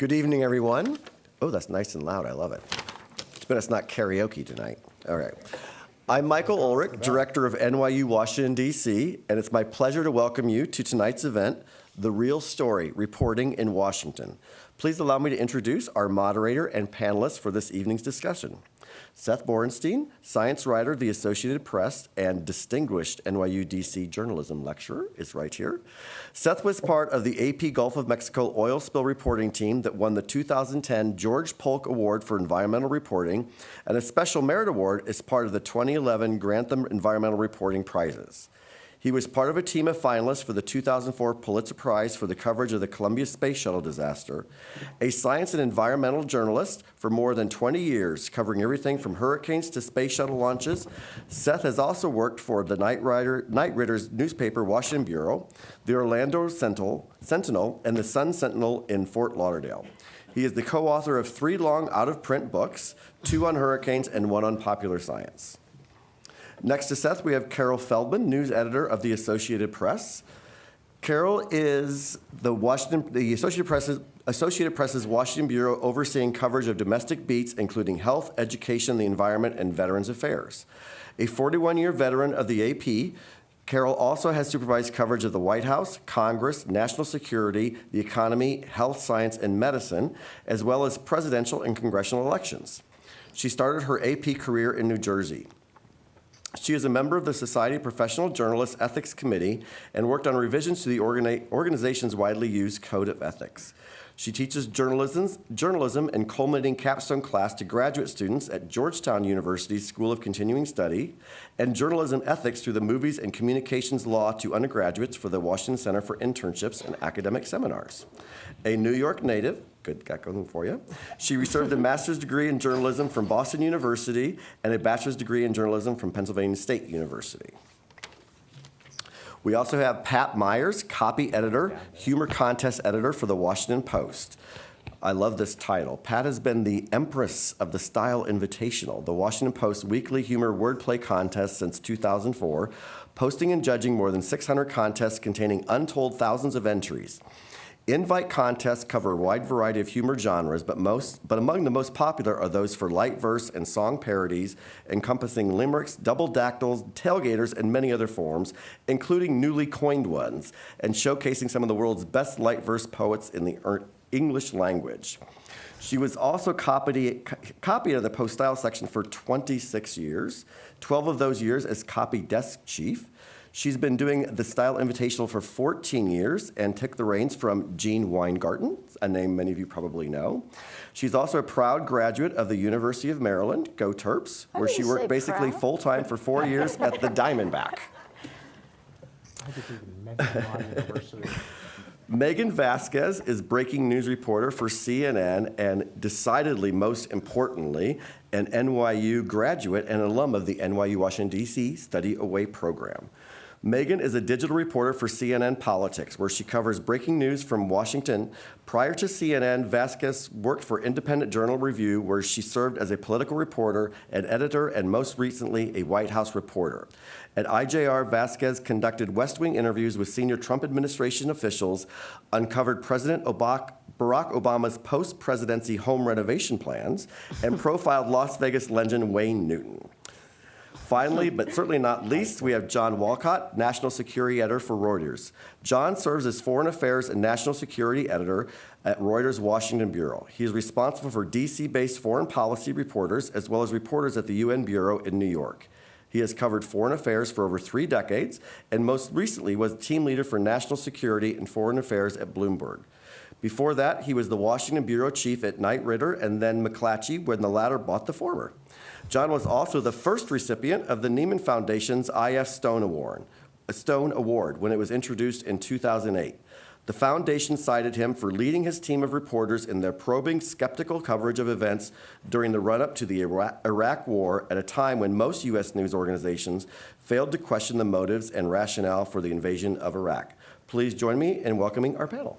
Good evening, everyone. Oh, that's nice and loud. I love it. But it's not karaoke tonight. All right. I'm Michael Ulrich, Director of NYU Washington, D.C., and it's my pleasure to welcome you to tonight's event, The Real Story, Reporting in Washington. Please allow me to introduce our moderator and panelists for this evening's discussion. Seth Borenstein, science writer of the Associated Press and distinguished NYU DC journalism lecturer, is right here. Seth was part of the AP Gulf of Mexico oil spill reporting team that won the 2010 George Polk Award for Environmental Reporting, and a special merit award as part of the 2011 Grantham Environmental Reporting Prizes. He was part of a team of finalists for the 2004 Pulitzer Prize for the coverage of the Columbia Space Shuttle disaster, a science and environmental journalist for more than 20 years, covering everything from hurricanes to space shuttle launches. Seth has also worked for the Night Riders newspaper Washington Bureau, the Orlando Sentinel, and the Sun Sentinel in Fort Lauderdale. He is the co-author of 3 long out-of-print books, 2 on hurricanes and 1 on popular science. Next to Seth, we have Carol Feldman, news editor of the Associated Press. Carol is the Associated Press's Washington Bureau overseeing coverage of domestic beats, including health, education, the environment, and veterans affairs. A 41-year veteran of the AP, Carol also has supervised coverage of the White House, Congress, national security, the economy, health, science, and medicine, as well as presidential and congressional elections. She started her AP career in New Jersey. She is a member of the Society of Professional Journalists Ethics Committee and worked on revisions to the organization's widely used Code of Ethics. She teaches journalism and culminating capstone class to graduate students at Georgetown University's School of Continuing Study, and journalism ethics through the movies and communications law to undergraduates for the Washington Center for Internships and Academic Seminars. A New York native, good, got going for you. She received a master's degree in journalism from Boston University and a bachelor's degree in journalism from Pennsylvania State University. We also have Pat Myers, copy editor, humor contest editor for the Washington Post. I love this title. Pat has been the Empress of the Style Invitational, the Washington Post weekly humor wordplay contest since 2004, posting and judging more than 600 contests containing untold thousands of entries. Invite contests cover a wide variety of humor genres, but among the most popular are those for light verse and song parodies, encompassing limericks, double dactyls, tailgaters, and many other forms, including newly coined ones, and showcasing some of the world's best light verse poets in the English language. She was also copy editor of the Post Style section for 26 years, 12 of those years as copy desk chief. She's been doing the Style Invitational for 14 years and took the reins from Gene Weingarten, a name many of you probably know. She's also a proud graduate of the University of Maryland, go Terps, where she worked basically full-time for 4 years at the Diamondback. I didn't even mention my university. Megan Vasquez is breaking news reporter for CNN and, decidedly most importantly, an NYU graduate and alum of the NYU Washington, D.C. Study Away program. Megan is a digital reporter for CNN Politics, where she covers breaking news from Washington. Prior to CNN, Vasquez worked for Independent Journal Review, where she served as a political reporter, an editor, and most recently, a White House reporter. At IJR, Vasquez conducted West Wing interviews with senior Trump administration officials, uncovered President Barack Obama's post-presidency home renovation plans, and profiled Las Vegas legend Wayne Newton. Finally, but certainly not least, we have John WALCOTT, National Security Editor for Reuters. John serves as Foreign Affairs and National Security Editor at Reuters' Washington Bureau. He is responsible for DC-based foreign policy reporters, as well as reporters at the UN Bureau in New York. He has covered foreign affairs for over 3 decades, and most recently was team leader for national security and foreign affairs at Bloomberg. Before that, he was the Washington Bureau Chief at Knight Ridder and then McClatchy when the latter bought the former. John was also the first recipient of the Neiman Foundation's I.F. Stone Award when it was introduced in 2008. The foundation cited him for leading his team of reporters in their probing, skeptical coverage of events during the run-up to the Iraq War at a time when most U.S. news organizations failed to question the motives and rationale for the invasion of Iraq. Please join me in welcoming our panel.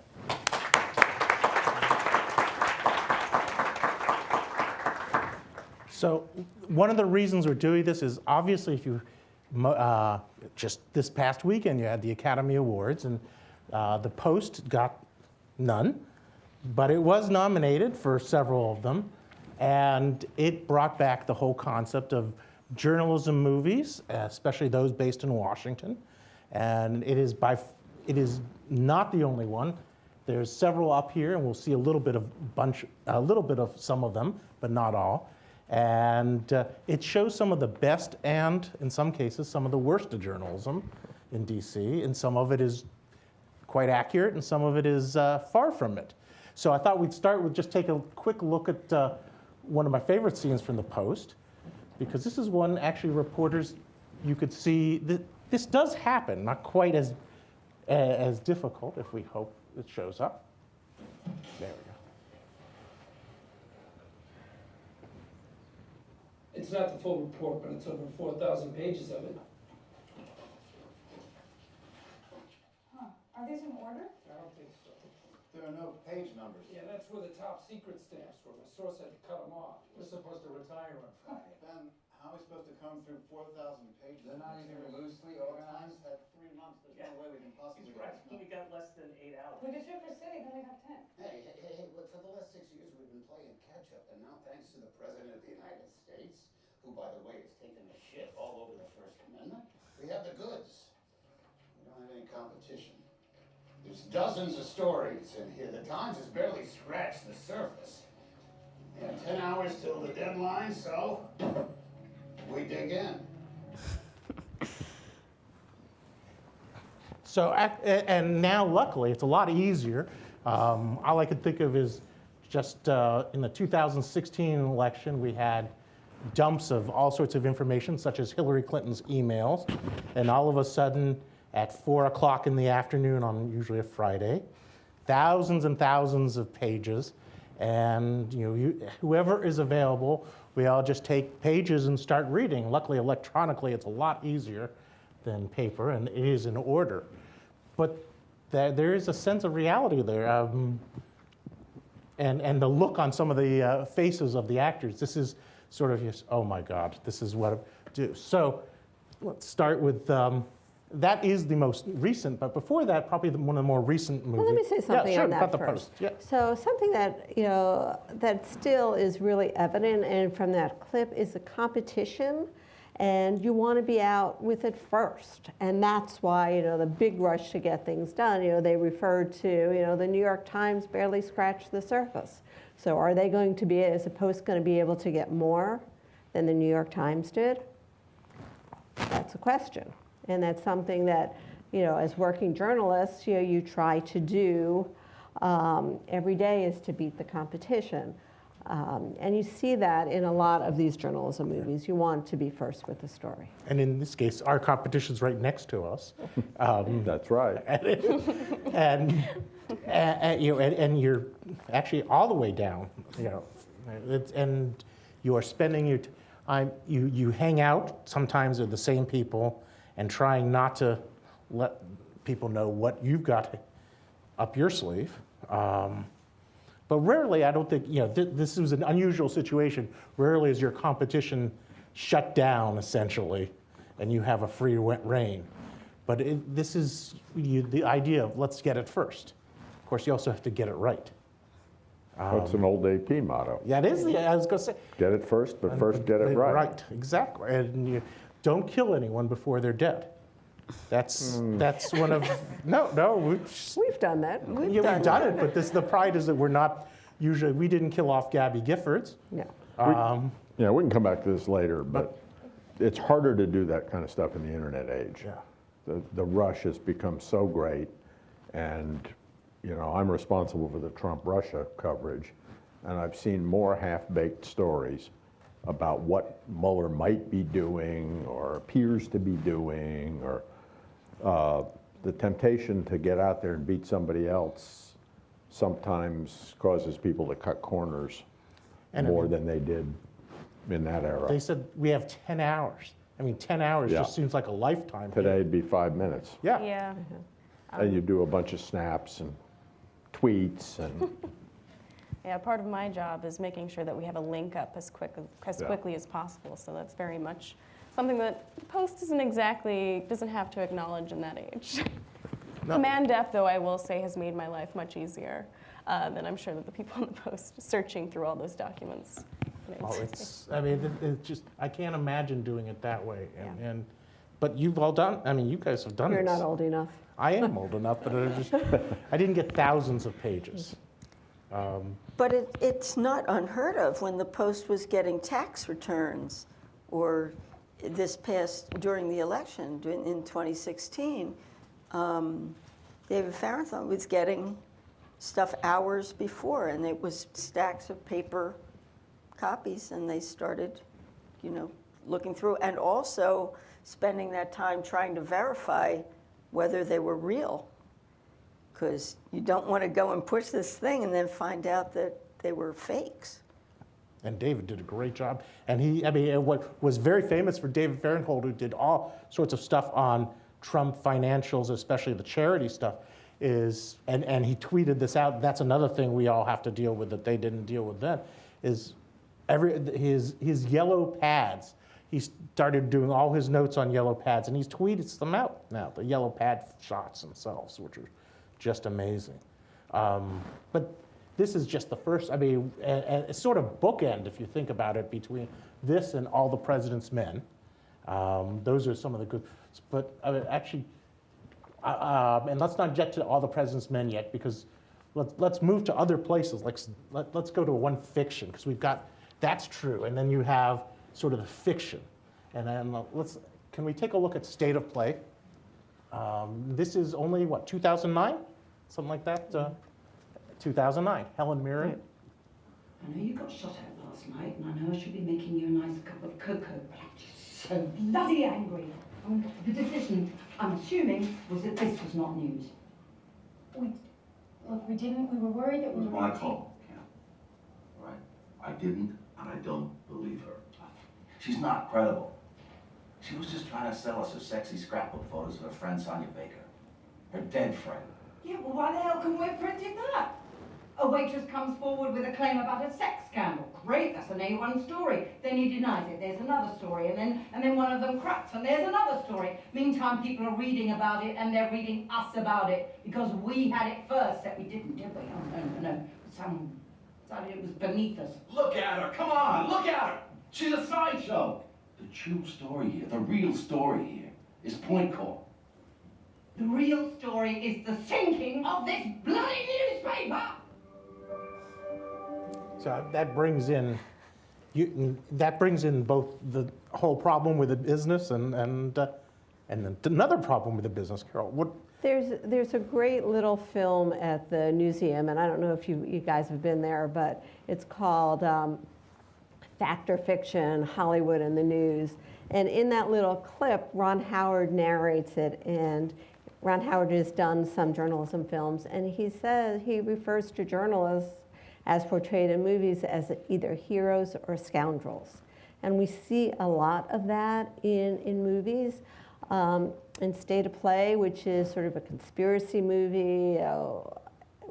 So one of the reasons we're doing this is obviously if you, just this past weekend you had the Academy Awards and the Post got none. but it was nominated for several of them, and it brought back the whole concept of journalism movies, especially those based in Washington. And it is not the only one. There's several up here, and we'll see a little bit of some of them, but not all. And it shows some of the best and, in some cases, some of the worst of journalism in DC, and some of it is quite accurate, and some of it is far from it. So I thought we'd start with just take a quick look at one of my favorite scenes from the Post, because this is one actually reporters, you could see that this does happen, not quite as difficult, if we hope it shows up. There we go. It's not the full report, but it's over 4,000 pages of it. Huh. Are these in order? I don't think so. There are no page numbers. Yeah, that's where the top secret stamps were. My source had to cut them off. We're supposed to retire on Friday. Then how are we supposed to come through 4,000 pages? They're not even loosely The organized. Times had 3 months. There's no way we can possibly. He's right. We got less than 8 hours. We did 2 for city, then we have 10. Hey, look, for the last 6 years, we've been playing catch-up, and now thanks to the President of the United States, who, by the way, is taking a shit all over the First Amendment, we have the goods. We don't have any competition. There's dozens of stories in here. The Times has barely scratched the surface. And 10 hours till the deadline, so we dig in. So, and now luckily, it's a lot easier. All I could think of is just in the 2016 election, we had dumps of all sorts of information, such as Hillary Clinton's emails. And all of a sudden, at 4 o'clock in the afternoon on usually a Friday, thousands and thousands of pages. And whoever is available, we all just take pages and start reading. Luckily, electronically, it's a lot easier than paper, and it is in order. But there is a sense of reality there. And the look on some of the faces of the actors, this is sort of just, oh my God, this is what I do. So let's start with, that is the most recent, but before that, probably one of the more recent movies. Well, let me say something on that about the first. Post. Yeah. So something that, that still is really evident, and from that clip, is the competition, and you want to be out with it first. And that's why, the big rush to get things done. They referred to, the New York Times barely scratched the surface. So are they going to be, is the Post going to be able to get more than the New York Times did? That's a question. And that's something that, as working journalists, you try to do every day, is to beat the competition. And you see that in a lot of these journalism movies. You want to be first with the story. And in this case, our competition's right next to us. That's right. And you're actually all the way down, and you are spending your time, you hang out sometimes with the same people and trying not to let people know what you've got up your sleeve. But rarely, I don't think, this is an unusual situation. Rarely is your competition shut down, essentially, and you have a free rein. But this is the idea of let's get it first. Of course, you also have to get it right. That's an old AP motto. Yeah, it is. I was going to say. Get it first, but first get it right. Right, exactly. And you don't kill anyone before they're dead. That's one of, We've done that. we've done it, but the pride is that we're not, we didn't kill off Gabby Giffords. No. We can come back to this later, but it's harder to do that kind of stuff in the internet age. Yeah. The rush has become so great, and I'm responsible for the Trump-Russia coverage, and I've seen more half-baked stories about what Mueller might be doing or appears to be doing, or the temptation to get out there and beat somebody else sometimes causes people to cut corners more than they did in that era. They said we have 10 hours. 10 hours Yeah. just seems like a lifetime. Today it'd be 5 minutes. Yeah. Yeah. And you do a bunch of snaps and tweets and Yeah, part of my job is making sure that we have a link up as quickly as possible. So that's very much something that the Post doesn't have to acknowledge in that age. Command F, though, I will say, has made my life much easier than I'm sure that the people on the Post searching through all those documents. Oh, it's just, I can't imagine doing it that way. But you've all done, you guys have done You're this. not old enough. I am old enough, but I didn't get thousands of pages. But it's not unheard of when the Post was getting tax returns, or this past, during the election in 2016, David Farrenthal was getting stuff hours before, and it was stacks of paper copies, and they started, looking through, and also spending that time trying to verify whether they were real. Because you don't want to go and push this thing and then find out that they were fakes. And David did a great job. And what was very famous for David Farrenthal, who did all sorts of stuff on Trump financials, especially the charity stuff, is, and he tweeted this out, that's another thing we all have to deal with that they didn't deal with then, is his yellow pads. He started doing all his notes on yellow pads, and he's tweeted them out now, the yellow pad shots themselves, which are just amazing. But this is just the first, it's sort of bookend, if you think about it, between this and All the President's Men. Those are some of the good, but actually, and let's not get to All the President's Men yet, because let's move to other places. Let's go to one fiction, because we've got, that's true, and then you have sort of the fiction. And then can we take a look at State of Play? This is only, 2009? Something like that? 2009, Helen Mirren. I know you got shot at last night, and I know I should be making you a nice cup of cocoa, but I'm just so bloody angry. The decision, I'm assuming, was that this was not news. We were worried that It was my call, Cam. Right? I didn't, and I don't believe her. She's not credible. She was just trying to sell us her sexy scrapbook photos of her friend Sonia Baker. Her dead friend. Yeah, well, why the hell couldn't we have printed that? A waitress comes forward with a claim about a sex scandal. Great, that's an A1 story. Then he denies it. There's another story, and then one of them cracks, and there's another story. Meantime, people are reading about it, and they're reading us about it because we had it first. That we didn't, did we? Oh no. It was beneath us. Look at her! Come on! Look at her! She's a sideshow! The true story here, the real story here, is Point Call. The real story is the sinking of this bloody newspaper! So that brings in both the whole problem with the business and then another problem with the business, Carol. There's a great little film at the museum, and I don't know if you guys have been there, but it's called Fact or Fiction, Hollywood and the News. And in that little clip, Ron Howard narrates it, and Ron Howard has done some journalism films, and he says he refers to journalists as portrayed in movies as either heroes or scoundrels. And we see a lot of that in movies. In State of Play, which is sort of a conspiracy movie,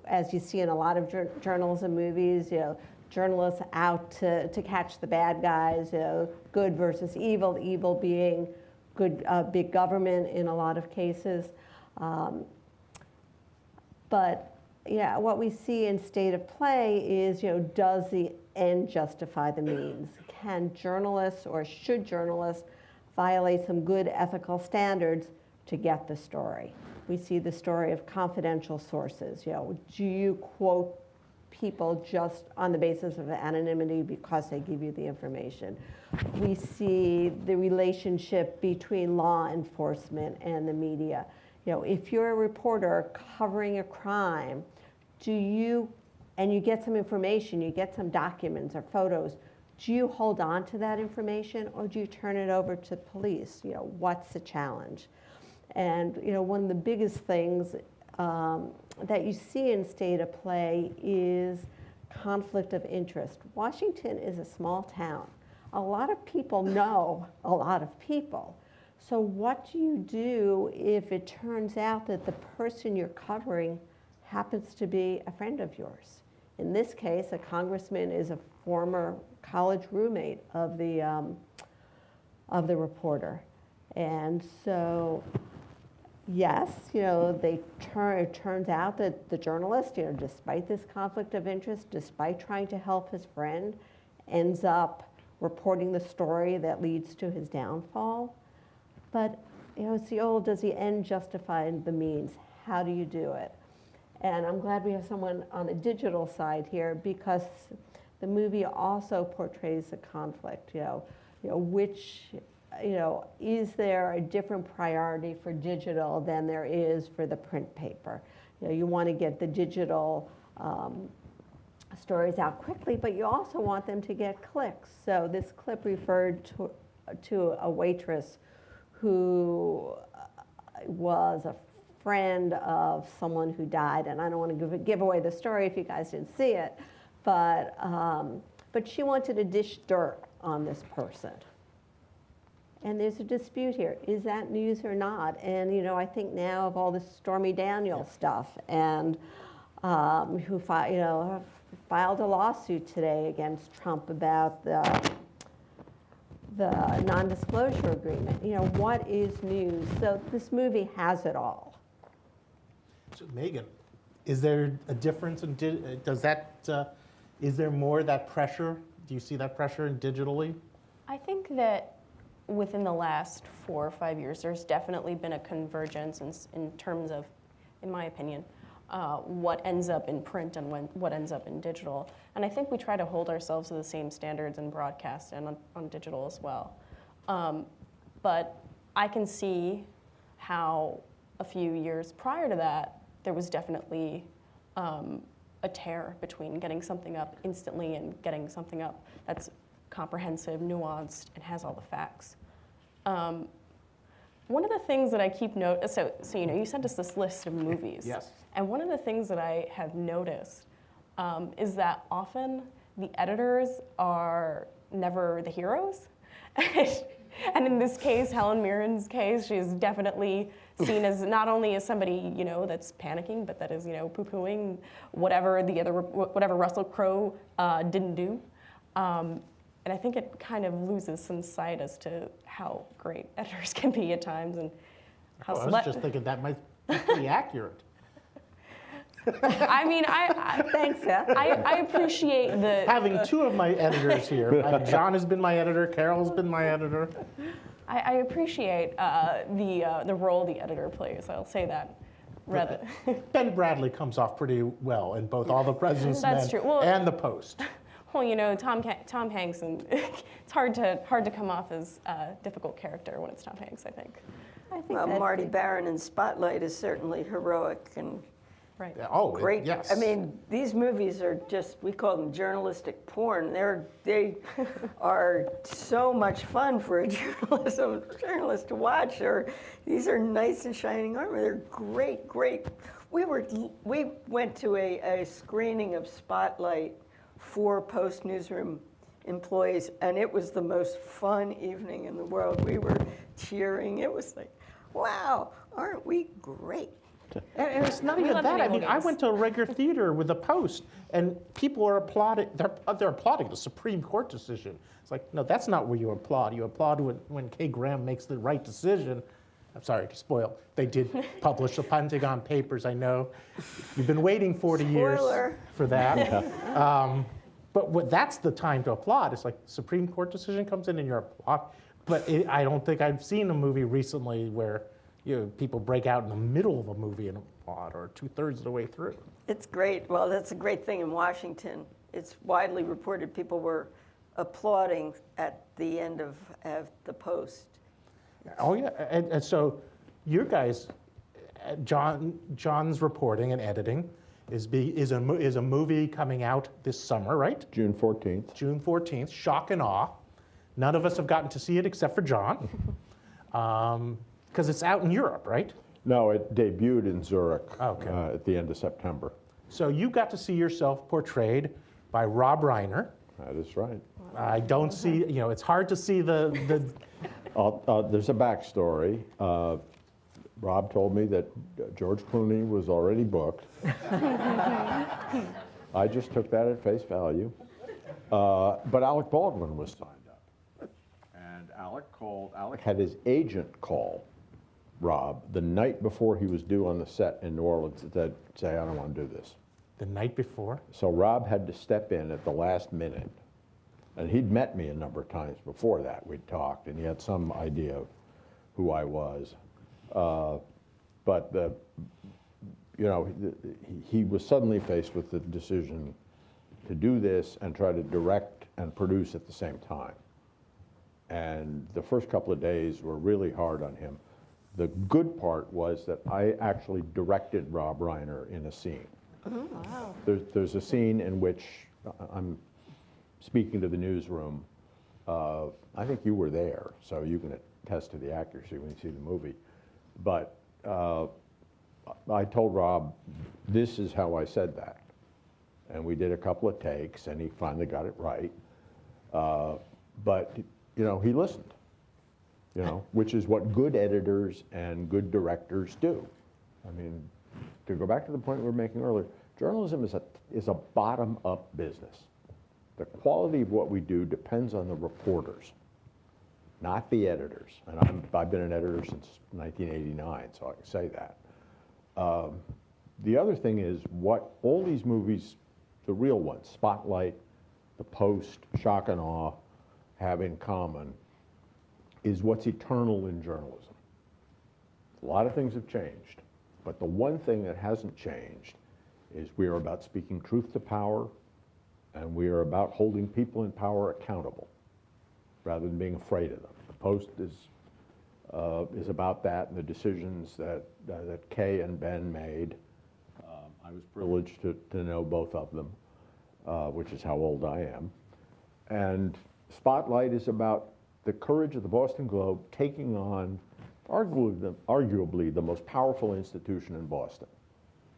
as you see in a lot of journalism movies, journalists out to catch the bad guys, good versus evil, evil being good, big government in a lot of cases. But yeah, what we see in State of Play is, does the end justify the means? Can journalists, or should journalists, violate some good ethical standards to get the story? We see the story of confidential sources. Do you quote people just on the basis of anonymity because they give you the information? We see the relationship between law enforcement and the media. If you're a reporter covering a crime, and you get some information, you get some documents or photos, do you hold on to that information, or do you turn it over to police? What's the challenge? And one of the biggest things that you see in State of Play is conflict of interest. Washington is a small town. A lot of people know a lot of people. So what do you do if it turns out that the person you're covering happens to be a friend of yours? In this case, a congressman is a former college roommate of the reporter. And so yes, it turns out that the journalist, despite this conflict of interest, despite trying to help his friend, ends up reporting the story that leads to his downfall. But, it's the old, does the end justify the means? How do you do it? And I'm glad we have someone on the digital side here, because the movie also portrays the conflict, is there a different priority for digital than there is for the print paper? You want to get the digital stories out quickly, but you also want them to get clicks. So this clip referred to a waitress who was a friend of someone who died, and I don't want to give away the story if you guys didn't see it, but she wanted to dish dirt on this person. And there's a dispute here. Is that news or not? And, I think now of all this Stormy Daniels stuff, and who filed a lawsuit today against Trump about the non-disclosure agreement. What is news? So this movie has it all. So Megan, is there a difference in, is there more of that pressure? Do you see that pressure in digitally? I think that within the last 4 or 5 years, there's definitely been a convergence in terms of, in my opinion, what ends up in print and what ends up in digital. And I think we try to hold ourselves to the same standards in broadcast and on digital as well. But I can see how a few years prior to that, there was definitely a tear between getting something up instantly and getting something up that's comprehensive, nuanced, and has all the facts. One of the things that I keep so you sent us this list of movies. Yes. And one of the things that I have noticed is that often the editors are never the heroes. And in this case, Helen Mirren's case, she is definitely seen as not only as somebody that's panicking, but that is poo-pooing whatever Russell Crowe didn't do. And I think it kind of loses some sight as to how great editors can be at times, and how I was just thinking that might be pretty accurate. I mean, Thanks, Seth. I appreciate the having two of my editors here. John has been my editor. Carol's been my editor. I appreciate the role the editor plays. I'll say that. Rather. Ben Bradley comes off pretty well in both All the President's Men and The Post. Well, Tom Hanks, and it's hard to come off as a difficult character when it's Tom Hanks, I think. Well, Marty Baron in Spotlight is certainly heroic and right. Great. Yes. I mean, these movies are we call them journalistic porn. They are so much fun for a journalist to watch. These are knights in shining armor. They're great. We went to a screening of Spotlight for Post newsroom employees, and it was the most fun evening in the world. We were cheering. It was like, wow, aren't we great? And it's not even that. I mean, I went to a regular theater with the Post, and people are applauding. They're applauding the Supreme Court decision. It's like, no, that's not where you applaud. You applaud when Kay Graham makes the right decision. I'm sorry to spoil. They did publish the Pentagon Papers. I know you've been waiting 40 years for that. But that's the time to applaud. It's like Supreme Court decision comes in and you're applaud. But I don't think I've seen a movie recently where people break out in the middle of a movie and applaud, or 2/3 of the way through. It's great. Well, that's a great thing in Washington. It's widely reported people were applauding at the end of the Post. Oh yeah, and so your guys, John's reporting and editing is a movie coming out this summer, right? June 14th. June 14th, Shock and Awe. None of us have gotten to see it except for John, because it's out in Europe, right? No, it debuted in Zurich Okay. At the end of September. So you got to see yourself portrayed by Rob Reiner. That is right. I don't see, it's hard to see the There's a backstory. Rob told me that George Clooney was already booked. I just took that at face value. But Alec Baldwin was signed up. And Alec had his agent call Rob, the night before he was due on the set in New Orleans, to say, I don't want to do this. The night before? So Rob had to step in at the last minute. And he'd met me a number of times before that. We'd talked, and he had some idea of who I was. But he was suddenly faced with the decision to do this and try to direct and produce at the same time. And the first couple of days were really hard on him. The good part was that I actually directed Rob Reiner in a scene. Oh, wow. There's a scene in which I'm speaking to the newsroom. I think you were there, so you can attest to the accuracy when you see the movie. But I told Rob, this is how I said that. And we did a couple of takes, and he finally got it right. But he listened, which is what good editors and good directors do. I mean, to go back to the point we were making earlier, journalism is a bottom-up business. The quality of what we do depends on the reporters, not the editors. And I've been an editor since 1989, so I can say that. The other thing is what all these movies, the real ones, Spotlight, The Post, Shock and Awe, have in common is what's eternal in journalism. A lot of things have changed, but the one thing that hasn't changed is we are about speaking truth to power, and we are about holding people in power accountable rather than being afraid of them. The Post is about that and the decisions that Kay and Ben made. I was privileged to know both of them, which is how old I am. And Spotlight is about the courage of the Boston Globe taking on arguably the most powerful institution in Boston,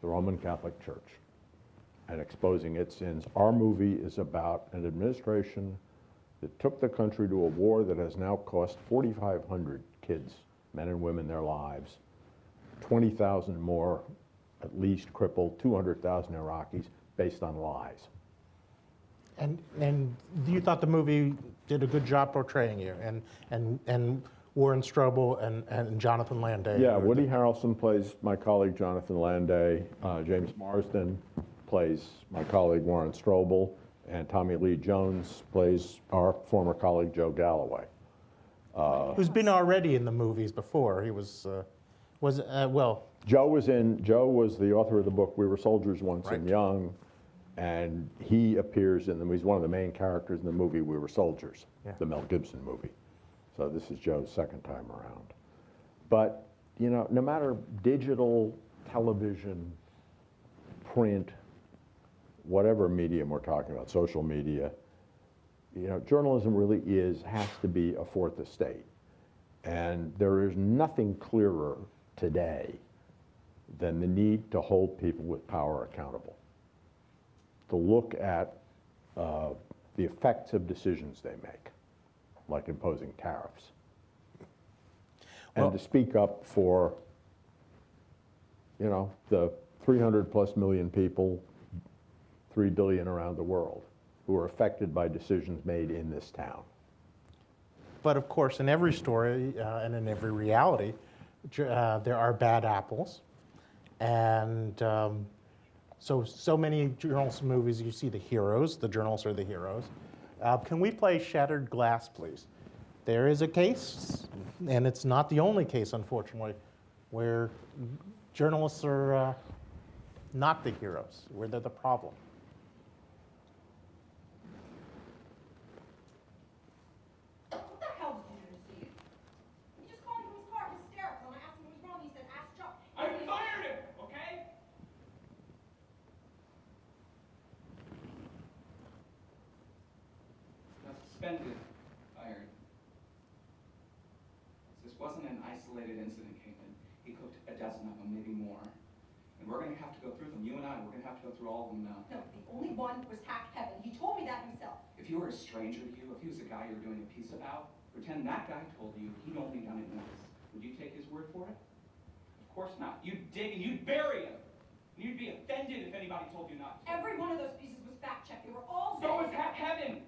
the Roman Catholic Church, and exposing its sins. Our movie is about an administration that took the country to a war that has now cost 4,500 kids, men and women, their lives, 20,000 more at least crippled, 200,000 Iraqis, based on lies. And you thought the movie did a good job portraying you, and Warren Strobel and Jonathan Landay. Yeah, Woody Harrelson plays my colleague Jonathan Landay. James Marsden plays my colleague Warren Strobel, and Tommy Lee Jones plays our former colleague Joe Galloway. Who's been already in the movies before. He was Joe was the author of the book We Were Soldiers Once and Young, and he appears in he's one of the main characters in the movie We Were Soldiers, the Mel Gibson movie. So this is Joe's second time around. But, no matter digital, television, print, whatever medium we're talking about, social media, journalism really has to be a fourth estate. And there is nothing clearer today than the need to hold people with power accountable, to look at the effects of decisions they make, like imposing tariffs, and to speak up for, the 300+ million people, 3 billion around the world, who are affected by decisions made in this town. But of course, in every story and in every reality, there are bad apples. And so many journalism movies, you see the heroes, the journalists are the heroes. Can we play Shattered Glass, please? There is a case, and it's not the only case, unfortunately, where journalists are not the heroes, where they're the problem. What the hell did you receive? He just called me from his car, hysterical, and I asked him what was wrong. He said, ask Chuck. I fired him, okay? Not suspended, fired. This wasn't an isolated incident, Caitlin. He cooked a dozen of them, maybe more. And we're gonna have to go through them. You and I, we're gonna have to go through all of them now. No, the only one was Hack Heaven. He told me that himself. If you were a stranger to you, if he was a guy you were doing a piece about, pretend that guy told you he'd only done it once. Would you take his word for it? Of course not. You'd dig and you'd bury him. And you'd be offended if anybody told you not to. Every one of those pieces was fact-checked. They were all So was Hack Heaven.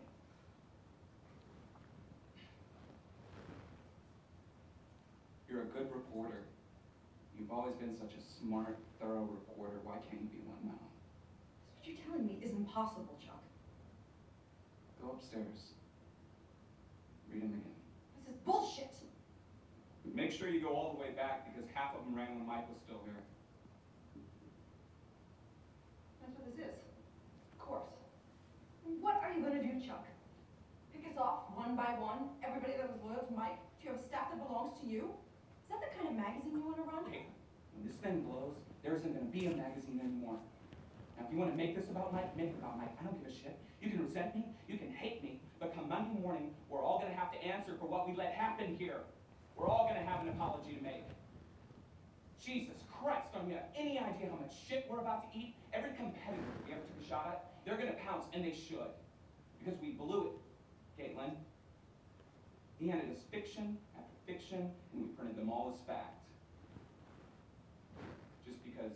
You're a good reporter. You've always been such a smart, thorough reporter. Why can't you be one now? What you're telling me is impossible, Chuck. Go upstairs. Read them again. This is bullshit. Make sure you go all the way back because half of them ran when Mike was still here. That's what this is. Of course. What are you going to do, Chuck? Pick us off one by one? Everybody that was loyal to Mike? Do you have a staff that belongs to you? Is that the kind of magazine you want to run? Hey, when this thing blows, there isn't going to be a magazine anymore. Now, if you want to make this about Mike, make it about Mike. I don't give a shit. You can resent me, you can hate me, but come Monday morning, we're all going to have to answer for what we let happen here. We're all going to have an apology to make. Jesus Christ, don't you have any idea how much shit we're about to eat? Every competitor we ever took a shot at, they're going to pounce, and they should. Because we blew it, Caitlin. He handed us fiction after fiction, and we printed them all as fact. Just because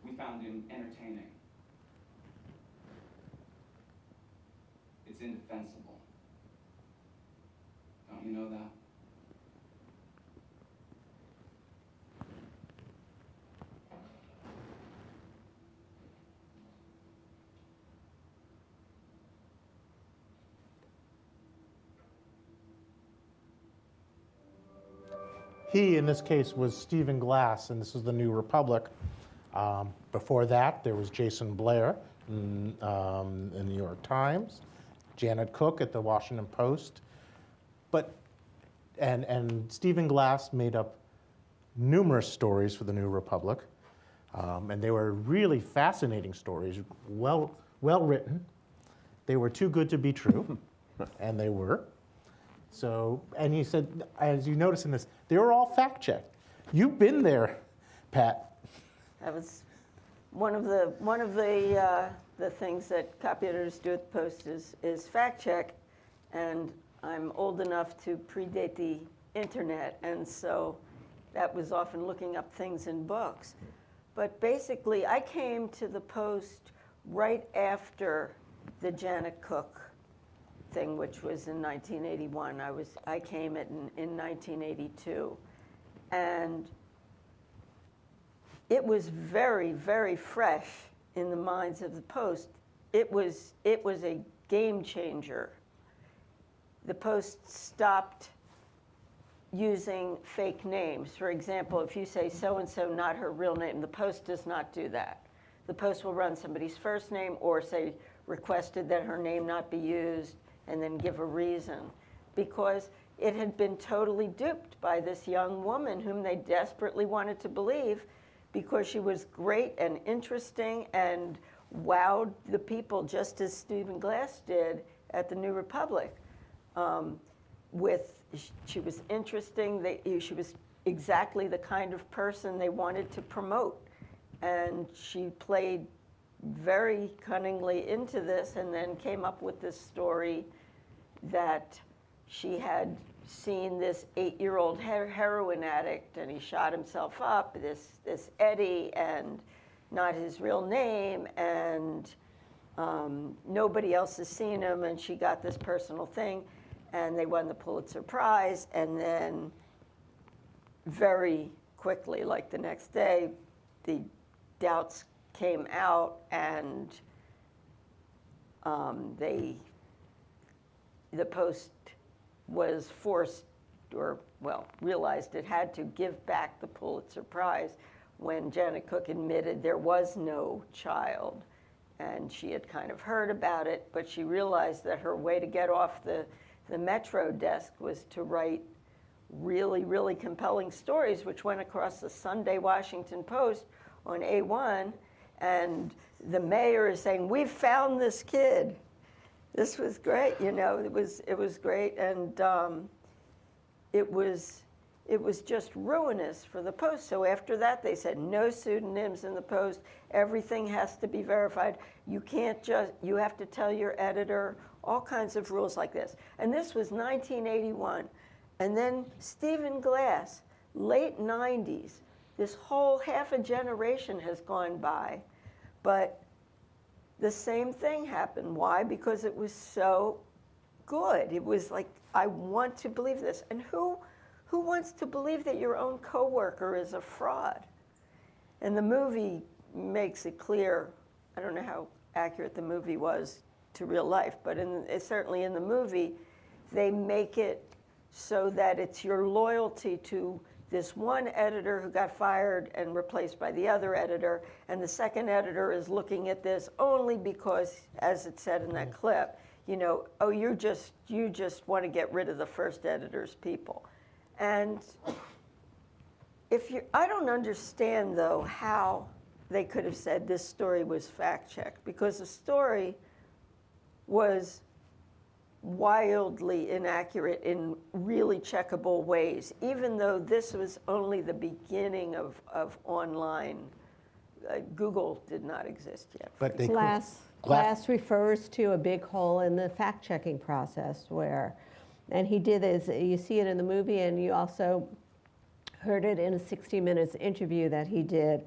we found him entertaining. It's indefensible. Don't you know that? He, in this case, was Stephen Glass, and this is the New Republic. Before that, there was Jason Blair in the New York Times, Janet Cook at the Washington Post. And Stephen Glass made up numerous stories for the New Republic, and they were really fascinating stories, well written. They were too good to be true, and they were. So, and he said, as you notice in this, they were all fact-checked. You've been there, Pat. That was one of the things that copy editors do at the Post is fact-check, and I'm old enough to predate the internet, and so that was often looking up things in books. But basically, I came to the Post right after the Janet Cook thing, which was in 1981. I came in 1982, and it was very, very fresh in the minds of the Post. It was a game changer. The Post stopped using fake names. For example, if you say so-and-so, not her real name, the Post does not do that. The Post will run somebody's first name or say requested that her name not be used, and then give a reason, because it had been totally duped by this young woman whom they desperately wanted to believe because she was great and interesting and wowed the people just as Stephen Glass did at the New Republic. She was interesting, she was exactly the kind of person they wanted to promote, and she played very cunningly into this and then came up with this story that she had seen this 8-year-old heroin addict and he shot himself up, this Eddie, and not his real name, and nobody else has seen him, and she got this personal thing, and they won the Pulitzer Prize, and then very quickly, like the next day, the doubts came out, and the Post was forced, or well, realized it had to give back the Pulitzer Prize when Janet Cook admitted there was no child, and she had kind of heard about it, but she realized that her way to get off the Metro desk was to write really, really compelling stories, which went across the Sunday Washington Post on A1, and the mayor is saying, "We've found this kid." This was great, you know. It was great, and it was just ruinous for the Post. So after that, they said no pseudonyms in the Post. Everything has to be verified. You can't you have to tell your editor, all kinds of rules like this. And this was 1981. And then Stephen Glass, late 90s. This whole half a generation has gone by, but the same thing happened. Why? Because it was so good. It was like, I want to believe this. And who who wants to believe that your own coworker is a fraud? And the movie makes it clear. I don't know how accurate the movie was to real life, but certainly in the movie, they make it so that it's your loyalty to this one editor who got fired and replaced by the other editor, and the second editor is looking at this only because, as it said in that clip, you know, oh, you just want to get rid of the first editor's people. And I don't understand, though, how they could have said this story was fact-checked, because the story was wildly inaccurate in really checkable ways, even though this was only the beginning of online. Google did not exist yet. But they Glass refers to a big hole in the fact-checking process where, and he did this, you see it in the movie, and you also heard it in a 60 Minutes interview that he did,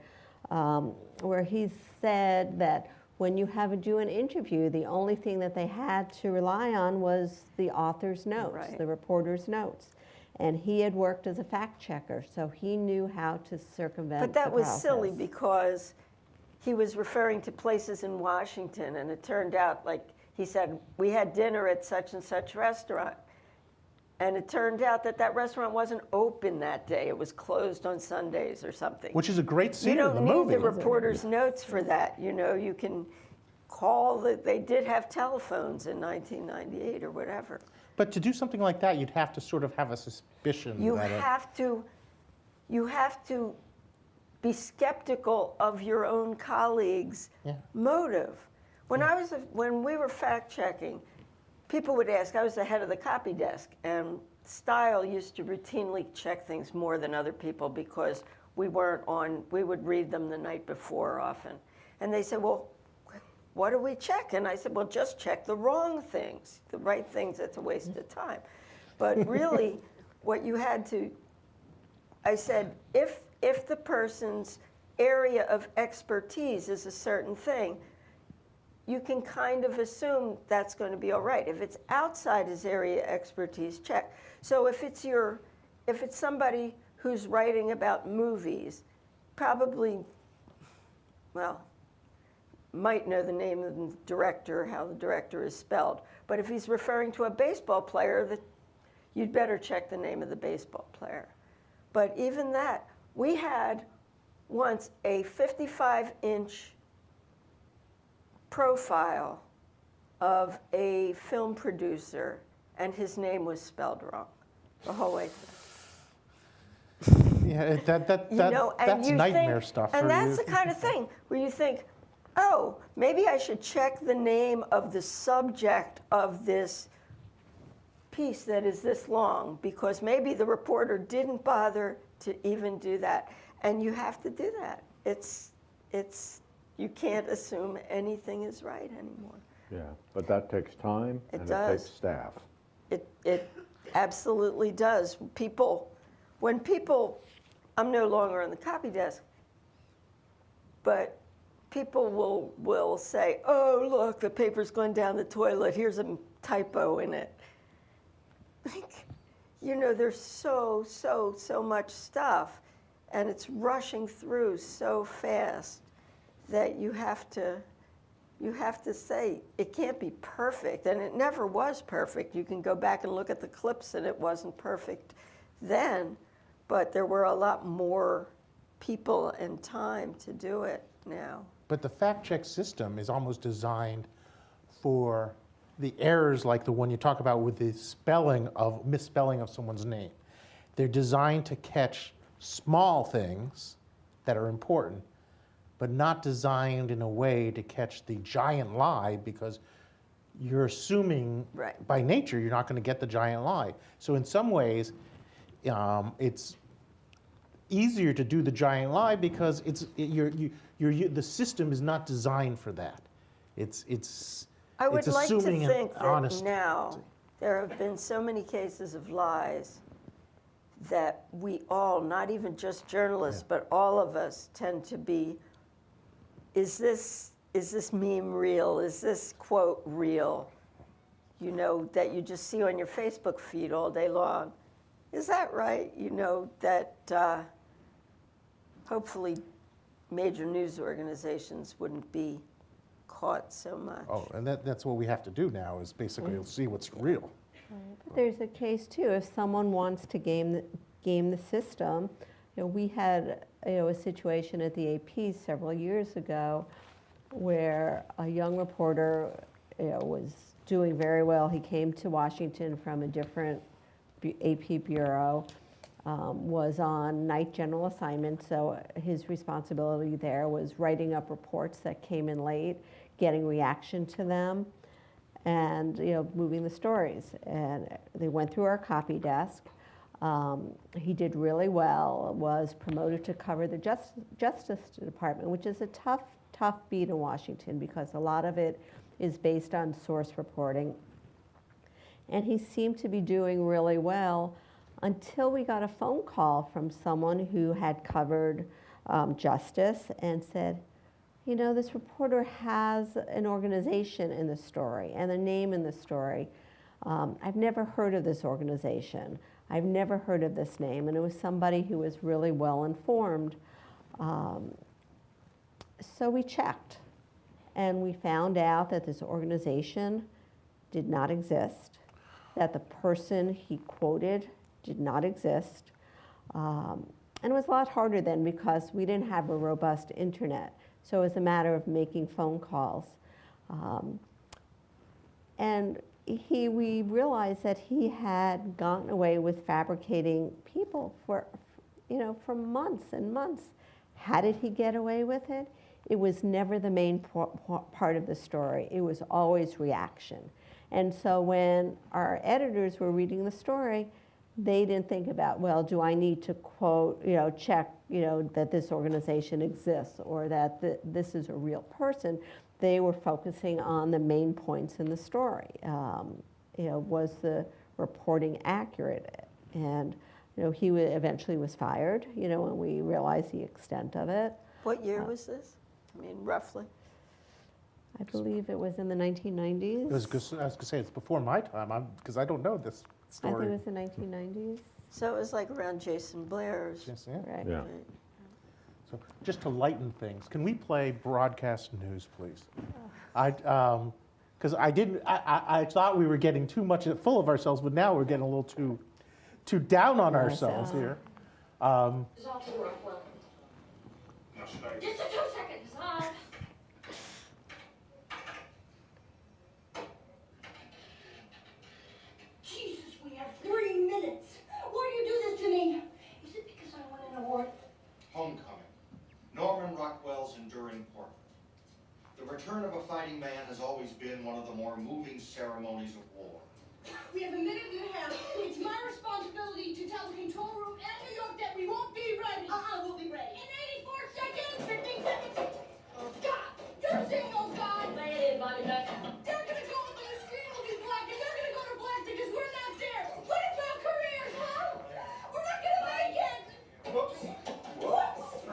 where he said that when you do an interview, the only thing that they had to rely on was the author's notes, Right. the reporter's notes. And he had worked as a fact checker, so he knew how to circumvent But that the was process. silly because he was referring to places in Washington, and it turned out, like he said, we had dinner at such and such restaurant. And it turned out that that restaurant wasn't open that day. It was closed on Sundays or something. Which is a great scene you in the don't movie. need the reporter's notes for that. You know, you can call they did have telephones in 1998 or whatever. But to do something like that, you'd have to sort of have a suspicion You that have to be skeptical of your own colleagues' motive. When we were fact checking, people would ask. I was the head of the copy desk, and Style used to routinely check things more than other people because we weren't on. We would read them the night before often, and they said, "Well, what do we check?" And I said, "Well, just check the wrong things. The right things, it's a waste of time." But really, what you had to, I said, if the person's area of expertise is a certain thing, you can kind of assume that's going to be all right. If it's outside his area of expertise, check. So if it's somebody who's writing about movies, probably, well, might know the name of the director, how the director is spelled. But if he's referring to a baseball player, you'd better check the name of the baseball player. But even that, we had once a 55-inch profile of a film producer, and his name was spelled wrong the whole way through. Yeah, that's nightmare stuff. And for that's you. the kind of thing where you think, oh, maybe I should check the name of the subject of this piece that is this long, because maybe the reporter didn't bother to even do that. And you have to do that. You can't assume anything is right anymore. Yeah, but that takes time and it takes staff. It absolutely does. I'm no longer on the copy desk, but people will say, oh, look, the paper's going down the toilet. Here's a typo in it. You know, there's so much stuff, and it's rushing through so fast that you have to say it can't be perfect, and it never was perfect. You can go back and look at the clips, and it wasn't perfect then, but there were a lot more people and time to do it now. But the fact check system is almost designed for the errors like the one you talk about with the misspelling of someone's name. They're designed to catch small things that are important, but not designed in a way to catch the giant lie, because you're assuming by nature you're not going to get the giant lie. So in some ways, it's easier to do the giant lie because the system is not designed for that. I would like to assuming think that honesty. now there have been so many cases of lies that we all, not even just journalists, but all of us tend to be, is this meme real? Is this quote real? You know, that you just see on your Facebook feed all day long. Is that right? You know, that hopefully major news organizations wouldn't be caught so much. Oh, and that's what we have to do now is basically see what's real. But there's a case too, if someone wants to game the system. You know, we had a situation at the AP several years ago where a young reporter was doing very well. He came to Washington from a different AP bureau, was on night general assignment, so his responsibility there was writing up reports that came in late, getting reaction to them, and moving the stories. And they went through our copy desk. He did really well, was promoted to cover the Justice Department, which is a tough beat in Washington because a lot of it is based on source reporting. And he seemed to be doing really well until we got a phone call from someone who had covered justice and said, this reporter has an organization in the story and a name in the story. I've never heard of this organization. I've never heard of this name. And it was somebody who was really well informed. So we checked. And we found out that this organization did not exist, that the person he quoted did not exist. And it was a lot harder then because we didn't have a robust internet. So it was a matter of making phone calls. And we realized that he had gotten away with fabricating people for months and months. How did he get away with it? It was never the main part of the story. It was always reaction. And so when our editors were reading the story, they didn't think about, well, do I need to quote, check, that this organization exists or that this is a real person. They were focusing on the main points in the story. Was the reporting accurate? And he eventually was fired, when we realized the extent of it. What year was this? I mean, roughly. I believe it was in the 1990s. I was going to say, it's before my time, because I don't know this story. I think it was the 1990s. So it was like around Jason Blair's. Yes, yeah. Right. Yeah. So just to lighten things, can we play broadcast news, please? Because I thought we were getting too much full of ourselves, but now we're getting a little too down on ourselves here. Just 2 seconds. Jesus, we have 3 minutes. Why do you do this to me? Is it because I won an award? Homecoming. Norman Rockwell's enduring portrait. The return of a fighting man has always been one of the more moving ceremonies of war. We have a minute and a half. It's my responsibility to tell the control room and New York that we won't be ready. We'll be ready. In 84 seconds, 15 seconds. Oh, God! You're saying, oh, God! Lay it in, Bobby, back down. They're gonna go up on the screen will be black, and they're gonna go to black because we're not there. What about careers, huh? We're not gonna make it! Whoops. Whoops!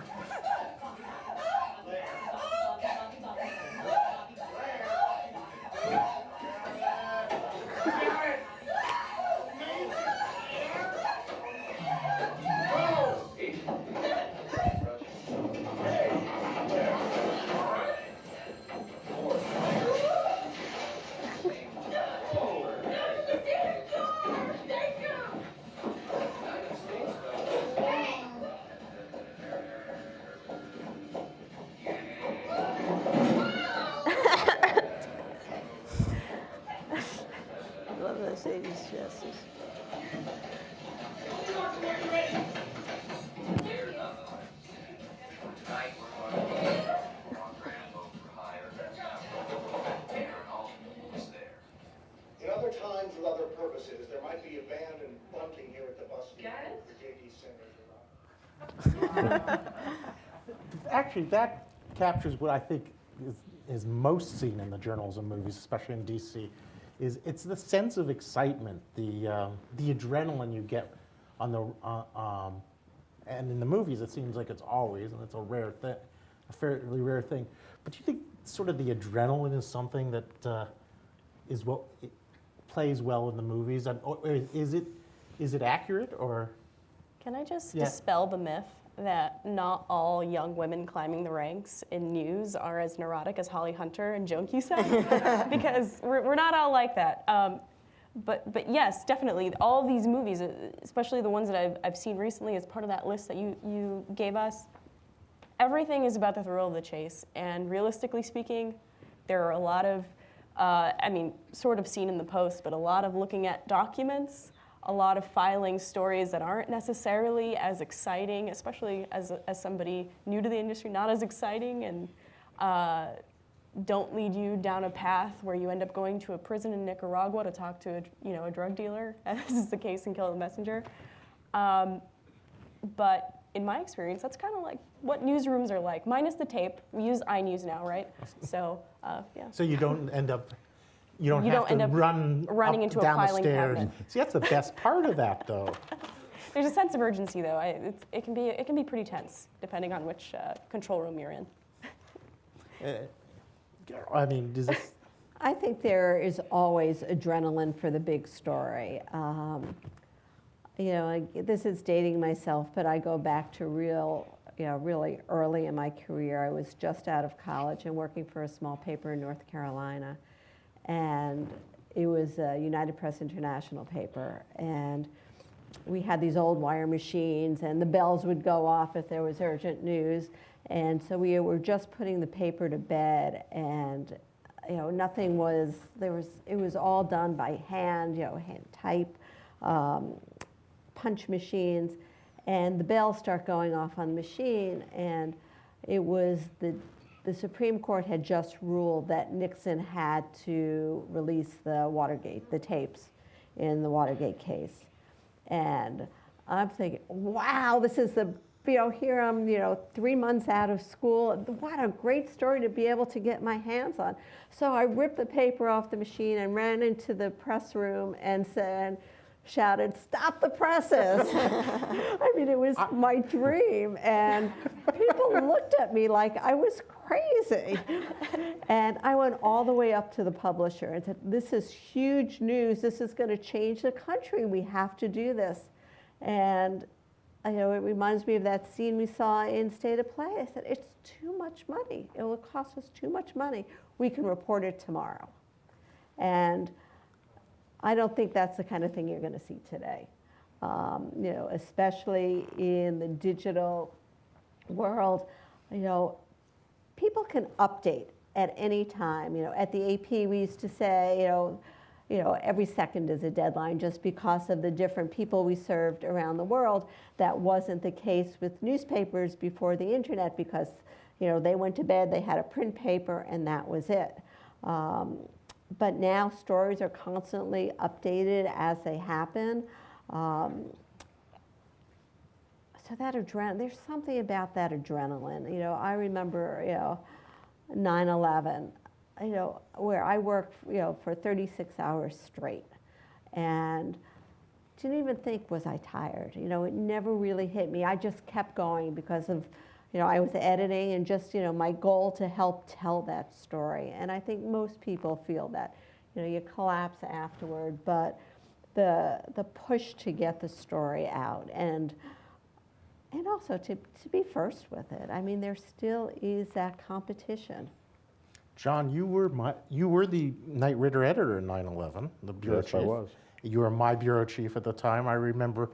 Love those 80s dresses. In other times with other purposes, there might be abandoned bunting here at the bus stop for JD Center. Actually, that captures what I think is most seen in the journalism movies, especially in DC, is it's the sense of excitement, the adrenaline you get on the, and in the movies it seems like it's always, and it's a rare thing, a fairly rare thing. But do you think sort of the adrenaline is something that is what plays well in the movies, or is it Is it accurate or? Can I just Yeah. dispel the myth that not all young women climbing the ranks in news are as neurotic as Holly Hunter and Joan Cusack? Because we're not all like that. But yes, definitely, all these movies, especially the ones that I've seen recently as part of that list that you gave us, everything is about the thrill of the chase. And realistically speaking, there are a lot of, sort of seen in the post, but a lot of looking at documents, a lot of filing stories that aren't necessarily as exciting, especially as somebody new to the industry, not as exciting, and don't lead you down a path where you end up going to a prison in Nicaragua to talk to a drug dealer, as is the case in Kill the Messenger. But in my experience, that's kind of like what newsrooms are like, minus the tape. We use iNews now, right? So, yeah. So you don't end up, you don't have to run running up, into a down the filing stairs. cabinet. See, that's the best part of that, though. There's a sense of urgency, though. It can be pretty tense, depending on which control room you're in. I mean, does this? I think there is always adrenaline for the big story. This is dating myself, but I go back to really early in my career. I was just out of college and working for a small paper in North Carolina, and it was a United Press International paper, and we had these old wire machines, and the bells would go off if there was urgent news, and so we were just putting the paper to bed, and nothing was there was. It was all done by hand, hand type. Punch machines, and the bells start going off on the machine, and it was the Supreme Court had just ruled that Nixon had to release the tapes in the Watergate case. And I'm thinking, wow, this is here I'm, 3 months out of school. What a great story to be able to get my hands on. So I ripped the paper off the machine and ran into the press room and shouted, "Stop the presses." I mean, it was my dream. And people looked at me like I was crazy. And I went all the way up to the publisher and said, "This is huge news. This is going to change the country. We have to do this." And it reminds me of that scene we saw in State of Play. I said, "It's too much money. It will cost us too much money. We can report it tomorrow." And I don't think that's the kind of thing you're going to see today, especially in the digital world. People can update at any time. At the AP, we used to say, every second is a deadline just because of the different people we served around the world. That wasn't the case with newspapers before the internet because, they went to bed, they had a print paper, and that was it. But now stories are constantly updated as they happen. So that there's something about that adrenaline. I remember, 9/11, where I worked, for 36 hours straight, and didn't even think, was I tired? It never really hit me. I just kept going because of, I was editing and just, my goal to help tell that story. And I think most people feel that, you collapse afterward, but the push to get the story out and also to be first with it. I mean, there still is that competition. John, you were the Knight Ridder editor in 9/11, the bureau chief. Yes, I was. You were my bureau chief at the time. I remember.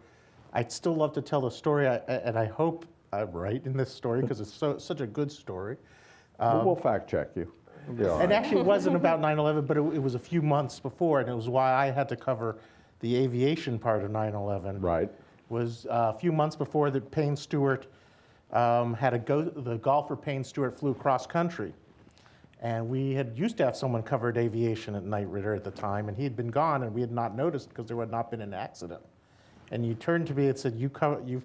I'd still love to tell the story, and I hope I'm right in this story because it's such a good story. We'll fact check you. Yeah. It actually wasn't about 9/11, but it was a few months before, and it was why I had to cover the aviation part of 9/11. Right. Was a few months before that Payne Stewart the golfer Payne Stewart flew cross country. And we had used to have someone covered aviation at Knight Ridder at the time, and he had been gone, and we had not noticed because there had not been an accident. And you turned to me and said, "You've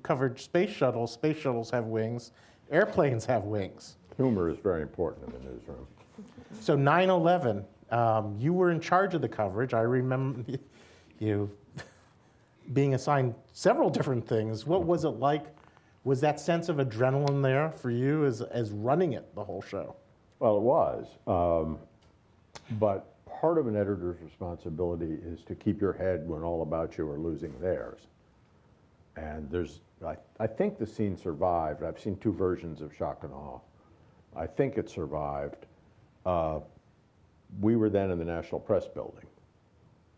covered space shuttles. Space shuttles have wings. Airplanes have wings." Humor is very important in the newsroom. So 9/11, you were in charge of the coverage. I remember you being assigned several different things. What was it like? Was that sense of adrenaline there for you as running it the whole show? Well, it was. But part of an editor's responsibility is to keep your head when all about you are losing theirs. And I think the scene survived. I've seen 2 versions of Shock and Awe. I think it survived. We were then in the National Press Building,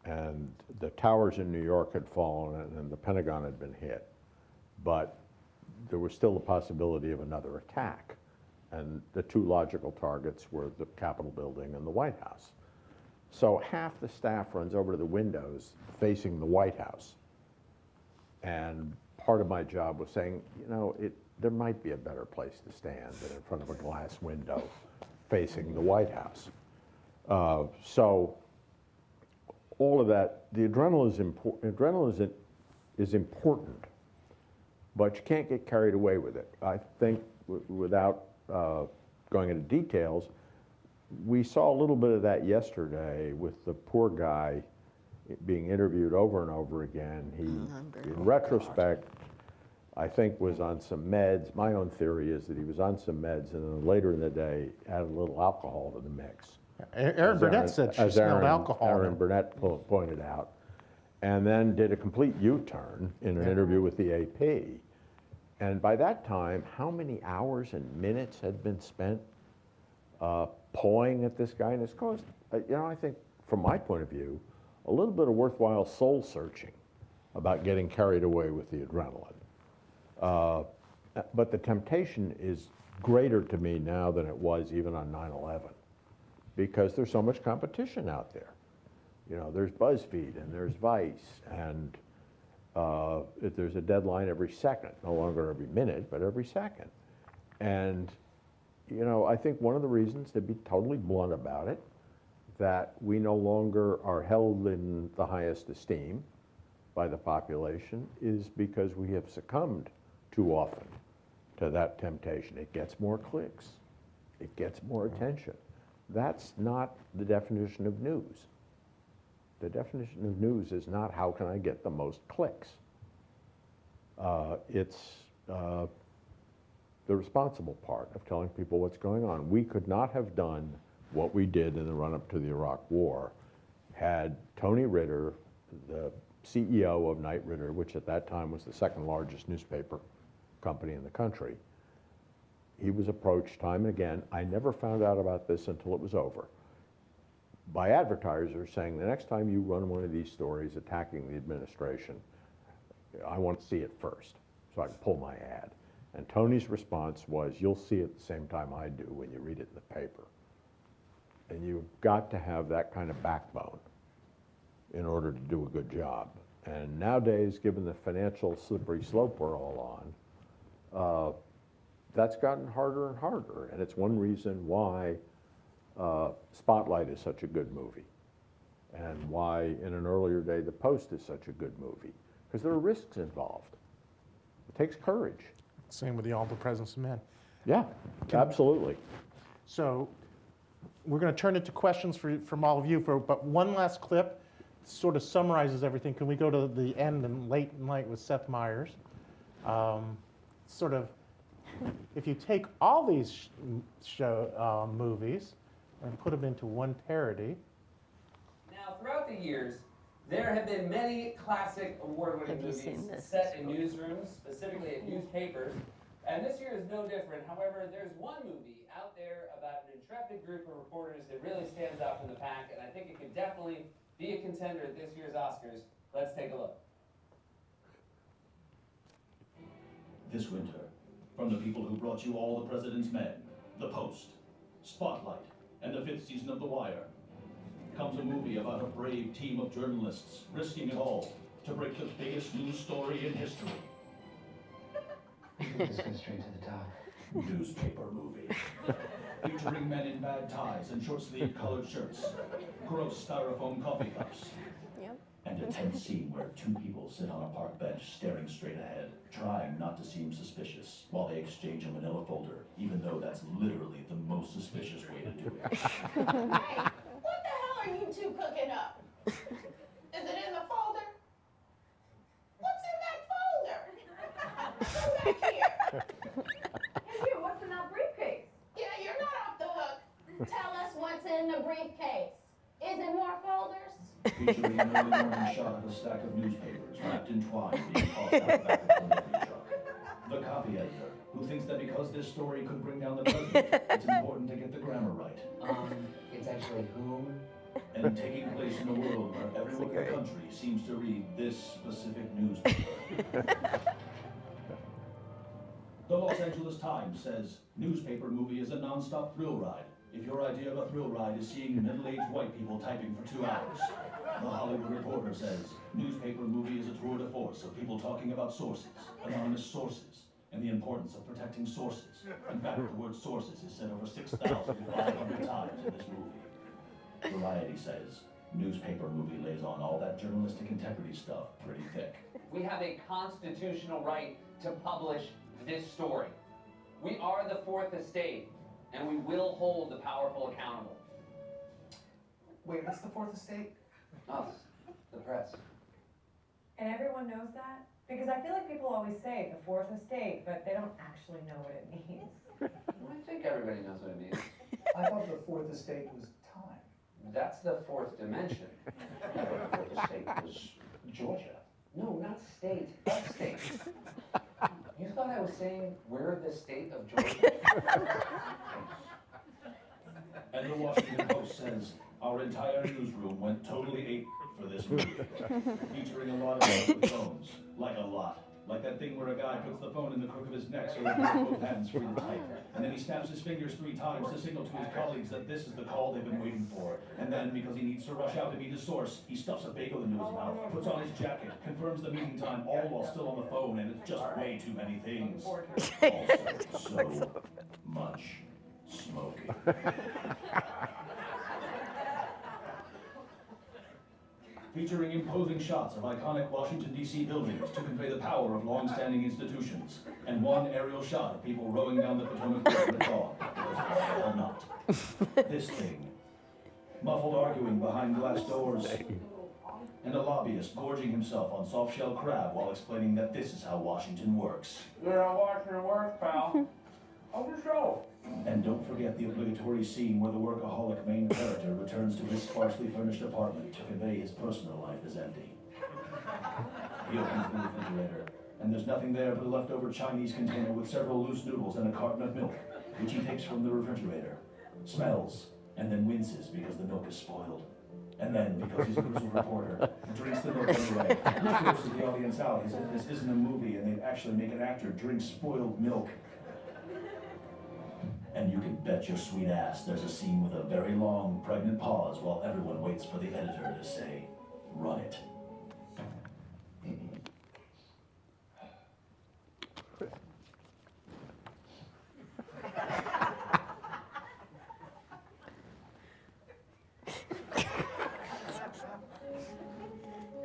and the towers in New York had fallen and the Pentagon had been hit. But there was still the possibility of another attack. And the 2 logical targets were the Capitol building and the White House. So half the staff runs over to the windows facing the White House. And part of my job was saying, you know, there might be a better place to stand than in front of a glass window facing the White House. So all of that, the adrenaline is important, but you can't get carried away with it. I think without going into details, we saw a little bit of that yesterday with the poor guy being interviewed over and over again. He, in retrospect, I think was on some meds. My own theory is that he was on some meds and then later in the day added a little alcohol to the mix. Erin Burnett said she smelled alcohol. Erin Burnett pointed out. And then did a complete U-turn in an interview with the AP. And by that time, how many hours and minutes had been spent pawing at this guy? And it's caused, you know, I think from my point of view, a little bit of worthwhile soul searching about getting carried away with the adrenaline. But the temptation is greater to me now than it was even on 9/11, because there's so much competition out there. You know, there's BuzzFeed and there's Vice, and there's a deadline every second, no longer every minute, but every second. And, you know, I think one of the reasons, to be totally blunt about it, that we no longer are held in the highest esteem by the population is because we have succumbed too often to that temptation. It gets more clicks. It gets more attention. That's not the definition of news. The definition of news is not how can I get the most clicks. It's the responsible part of telling people what's going on. We could not have done what we did in the run-up to the Iraq War had Tony Ritter, the CEO of Knight Ritter, which at that time was the 2nd largest newspaper company in the country. He was approached time and again. I never found out about this until it was over, by advertisers saying, the next time you run one of these stories attacking the administration, I want to see it first so I can pull my ad. And Tony's response was, you'll see it the same time I do when you read it in the paper. And you've got to have that kind of backbone in order to do a good job. And nowadays, given the financial slippery slope we're all on, that's gotten harder and harder. And it's one reason why Spotlight is such a good movie, and why in an earlier day The Post is such a good movie, because there are risks involved. It takes courage. Same with All the Presence of Men. Yeah, absolutely. So we're going to turn it to questions from all of you, but one last clip sort of summarizes everything. Can we go to the end and late night with Seth Meyers? Sort of, if you take all these movies and put them into one parody. Now, throughout the years, there have been many classic award-winning movies set in newsrooms, specifically at newspapers, and this year is no different. However, there's one movie out there about an intrepid group of reporters that really stands out from the pack, and I think it could definitely be a contender at this year's Oscars. Let's take a look. This winter, from the people who brought you All the President's Men, The Post, Spotlight, and the 5th season of The Wire, comes a movie about a brave team of journalists risking it all to break the biggest news story in history. Just go straight to the top. Newspaper movie. Featuring men in bad ties and short-sleeved colored shirts, gross styrofoam coffee cups, and a tense scene where 2 people sit on a park bench staring straight ahead, trying not to seem suspicious while they exchange a manila folder, even though that's literally the most suspicious way to do it. Hey, what the hell are you 2 cooking up? Is it in the folder? What's in that folder? Come back here. Hey, you, what's in that briefcase? Yeah, you're not off the hook. Tell us what's in the briefcase. Is it more folders? Featuring an early morning shot of a stack of newspapers wrapped in twine being tossed out the back of the delivery truck. The copy editor, who thinks that because this story could bring down the president, it's important to get the grammar right. It's actually whom? And taking place in a world where everyone in the country seems to read this specific newspaper. The Los Angeles Times says, newspaper movie is a non-stop thrill ride. If your idea of a thrill ride is seeing middle-aged white people typing for 2 hours. The Hollywood Reporter says, newspaper movie is a tour de force of people talking about sources, anonymous sources, and the importance of protecting sources. In fact, the word sources is said over 6,500 times in this movie. Variety says, newspaper movie lays on all that journalistic integrity stuff pretty thick. We have a constitutional right to publish this story. We are the fourth estate, and we will hold the powerful accountable. Wait, what's the fourth estate? Us, the press. And everyone knows that? Because I feel like people always say the fourth estate, but they don't actually know what it means. I think everybody knows what it means. I thought the fourth estate was time. That's the fourth dimension. The fourth estate was Georgia. No, not state, upstate. You thought I was saying we're the state of Georgia? And the Washington Post says, our entire newsroom went totally ape for this movie. Featuring a lot of phones, like a lot. Like that thing where a guy puts the phone in the crook of his neck so he has both hands free to type. And then he snaps his fingers 3 times to signal to his colleagues that this is the call they've been waiting for. And then, because he needs to rush out to meet his source, he stuffs a bagel into his mouth, puts on his jacket, confirms the meeting time, all while still on the phone, and it's just way too many things. Also, so much smoking. Featuring imposing shots of iconic Washington, D.C. buildings to convey the power of long-standing institutions, and one aerial shot of people rowing down the Potomac River with a dog, or not. This thing, muffled arguing behind glass doors, and a lobbyist gorging himself on soft-shell crab while explaining that this is how Washington works. You're not watching your work, pal. How's your show? And don't forget the obligatory scene where the workaholic main character returns to his sparsely furnished apartment to convey his personal life is empty. He opens the refrigerator, and there's nothing there but a leftover Chinese container with several loose noodles and a carton of milk, which he takes from the refrigerator, smells, and then winces because the milk is spoiled. And then, because he's a crucial reporter, drinks the milk anyway, which grosses the audience out as if this isn't a movie and they actually make an actor drink spoiled milk. And you can bet your sweet ass there's a scene with a very long, pregnant pause while everyone waits for the editor to say, run it.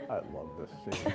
I love this scene.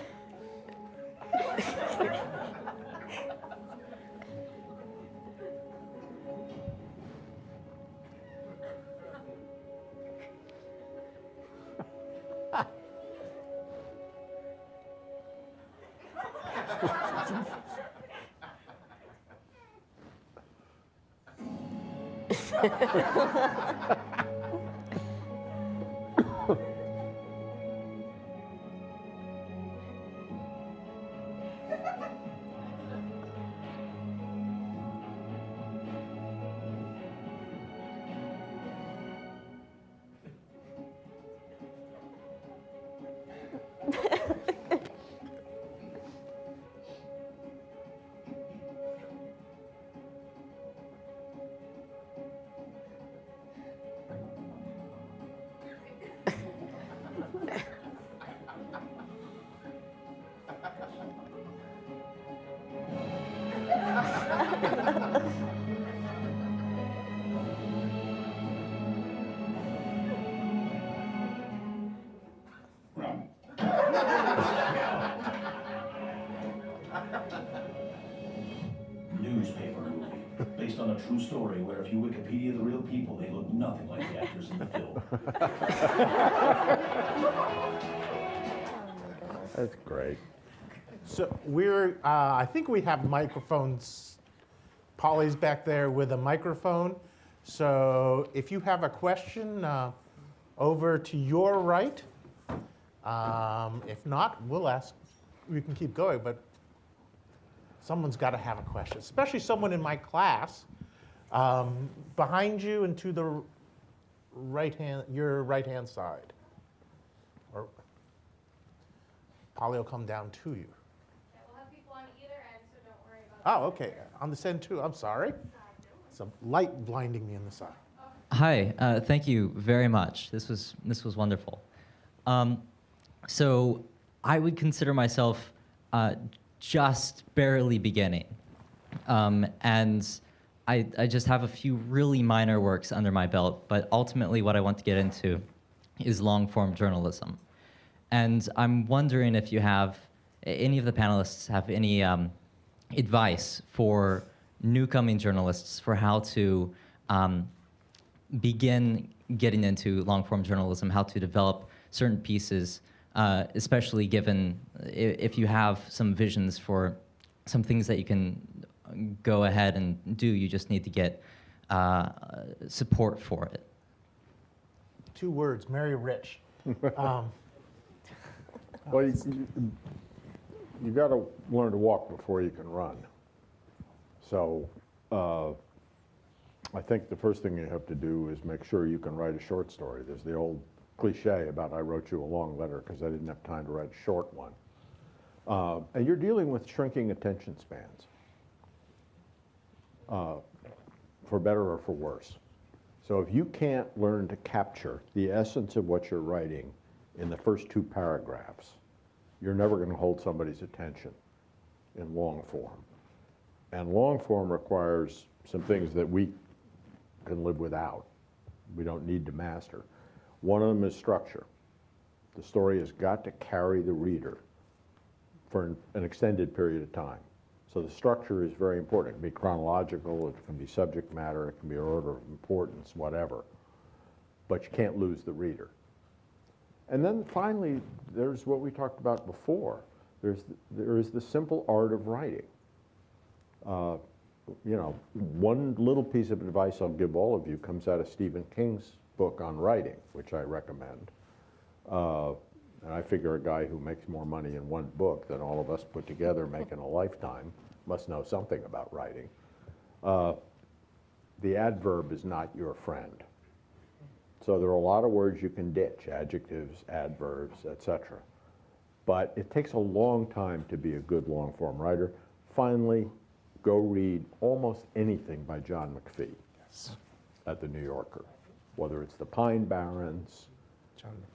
Newspaper movie, based on a true story where if you Wikipedia the real people, they look nothing like the actors in the film. That's great. So we're, I think we have microphones. Polly's back there with a microphone. So if you have a question, Over to your right. If not, we can keep going, but someone's got to have a question, especially someone in my class. Behind you and to the your right-hand side. Or Polly will come down to you. Yeah, we'll have people on either end, so don't worry about Oh, okay. On this end too. I'm sorry. Some light blinding me on the side. Hi, thank you very much. This was wonderful. So I would consider myself just barely beginning, and I just have a few really minor works under my belt. But ultimately, what I want to get into is long-form journalism, and I'm wondering if you have any of the panelists have any advice for newcoming journalists for how to begin getting into long-form journalism, how to develop certain pieces, especially given if you have some visions for some things that you can go ahead and do, you just need to get support for it. 2 words, marry rich. Well, you got to learn to walk before you can run. So I think the first thing you have to do is make sure you can write a short story. There's the old cliche about I wrote you a long letter because I didn't have time to write a short one. And you're dealing with shrinking attention spans, for better or for worse. So if you can't learn to capture the essence of what you're writing in the first 2 paragraphs, you're never going to hold somebody's attention in long form. And long form requires some things that we can live without. We don't need to master. One of them is structure. The story has got to carry the reader for an extended period of time. So the structure is very important. It can be chronological, it can be subject matter, it can be order of importance, whatever. But you can't lose the reader. And then finally, there's what we talked about before. There is the simple art of writing. You know, one little piece of advice I'll give all of you comes out of Stephen King's book on writing, which I recommend. And I figure a guy who makes more money in one book than all of us put together make in a lifetime must know something about writing. The adverb is not your friend. So there are a lot of words you can ditch, adjectives, adverbs, etc. But it takes a long time to be a good long-form writer. Finally, go read almost anything by John McPhee at the New Yorker, whether it's the Pine Barrens,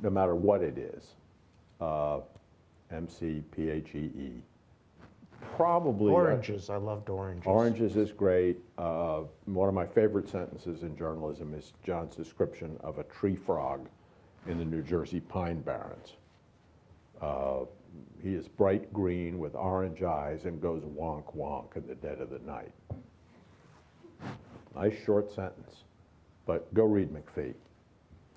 no matter what it is, McPhee. Probably Oranges, I loved Oranges. Oranges is great. One of my favorite sentences in journalism is John's description of a tree frog in the New Jersey Pine Barrens. He is bright green with orange eyes and goes wonk wonk in the dead of the night. Nice short sentence, but go read McPhee.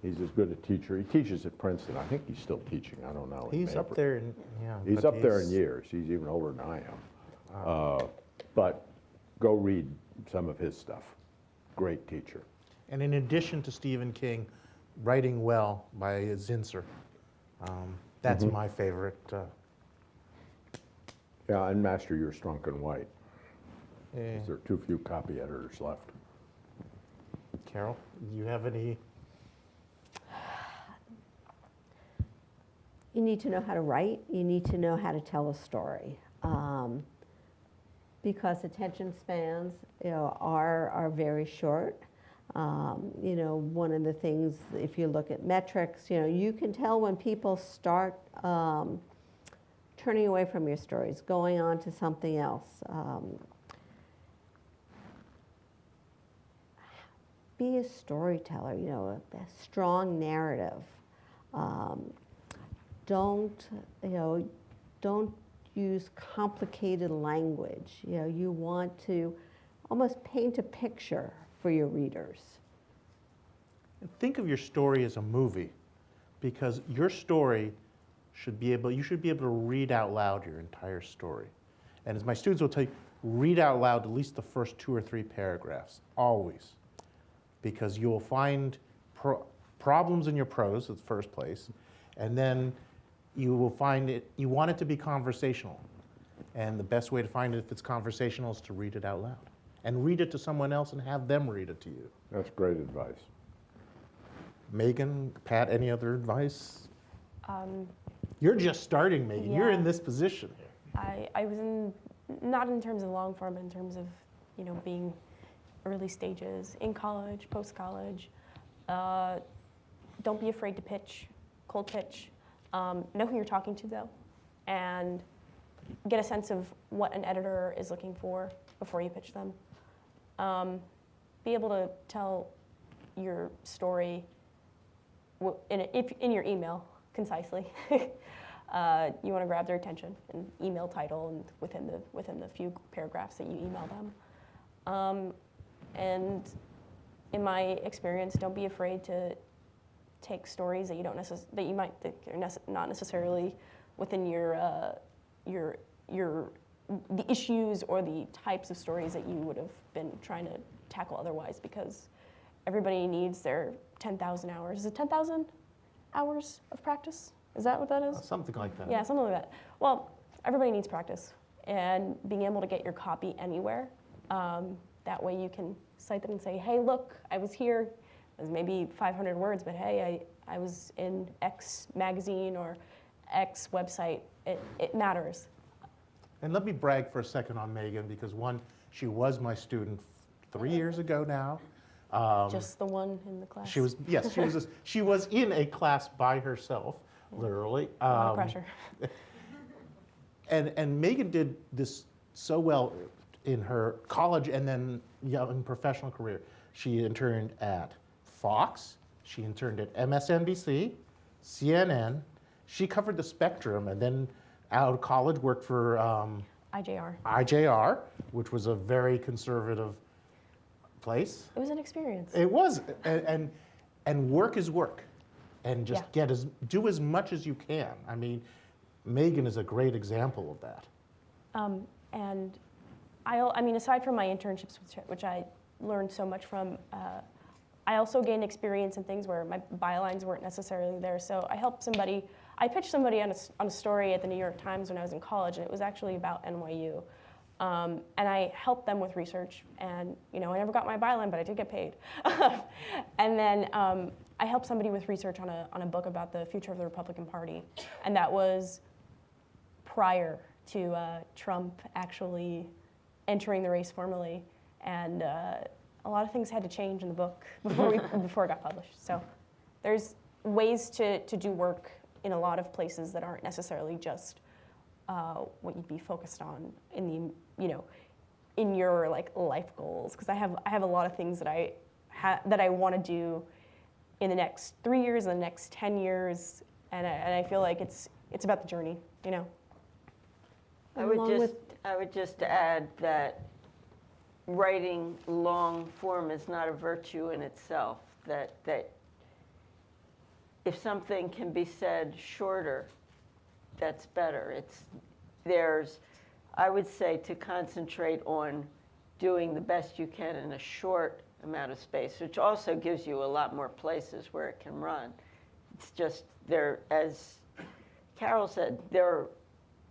He's as good a teacher. He teaches at Princeton. I think he's still teaching. I don't know. He's up there in, yeah. He's up there in years. He's even older than I am. But go read some of his stuff. Great teacher. And in addition to Stephen King, Writing Well by Zinsser. That's my favorite. Yeah, and Master Your Strunk and White. Yeah. There are too few copy editors left. Carol, do you have any? You need to know how to write. You need to know how to tell a story. Because attention spans, are very short. One of the things, if you look at metrics, you can tell when people start turning away from your stories, going on to something else. Be a storyteller, a strong narrative. Don't use complicated language. You want to almost paint a picture for your readers. Think of your story as a movie, because your story you should be able to read out loud your entire story. And as my students will tell you, read out loud at least the first 2 or 3 paragraphs, always. Because you will find problems in your prose at the first place, and then you will find it, you want it to be conversational. And the best way to find it if it's conversational is to read it out loud. And read it to someone else and have them read it to you. That's great advice. Megan, Pat, any other advice? You're just starting, Megan. You're in this position here. I was in, not in terms of long form, but in terms of, you know, being early stages, in college, post-college. Don't be afraid to pitch, cold pitch. Know who you're talking to, though, and get a sense of what an editor is looking for before you pitch them. Be able to tell your story in your email concisely. You want to grab their attention and email title and within the few paragraphs that you email them. And in my experience, don't be afraid to take stories that you don't that you might think are not necessarily within the issues or the types of stories that you would have been trying to tackle otherwise, because everybody needs their 10,000 hours. Is it 10,000 hours of practice? Is that what that is? Something like that. Yeah, something like that. Well, everybody needs practice, and being able to get your copy anywhere. That way you can cite them and say, hey, look, I was here. It was maybe 500 words, but hey, I was in X magazine or X website. It matters. And let me brag for a second on Megan, because one, she was my student 3 years ago now. Just the one in the class. She was, yes, she was in a class by herself, literally. A lot of pressure. And Megan did this so well in her college and then young professional career. She interned at Fox, she interned at MSNBC, CNN. She covered the spectrum, and then out of college worked for IJR, which was a very conservative place. It was an experience. It was, and work is work, and just do as much as you can. I mean, Megan is a great example of that. And I mean, aside from my internships, which I learned so much from, I also gained experience in things where my bylines weren't necessarily there. So I pitched somebody on a story at the New York Times when I was in college, and it was actually about NYU. And I helped them with research, and I never got my byline, but I did get paid. And then I helped somebody with research on a book about the future of the Republican Party, and that was prior to Trump actually entering the race formally, and a lot of things had to change in the book before it got published. So there's ways to do work in a lot of places that aren't necessarily just what you'd be focused on in in your life goals. Because I have a lot of things that I want to do in the next 3 years and the next 10 years, and I feel like it's about the journey, I would just add that writing long form is not a virtue in itself. That if something can be said shorter, that's better. I would say to concentrate on doing the best you can in a short amount of space, which also gives you a lot more places where it can run. It's just as Carol said,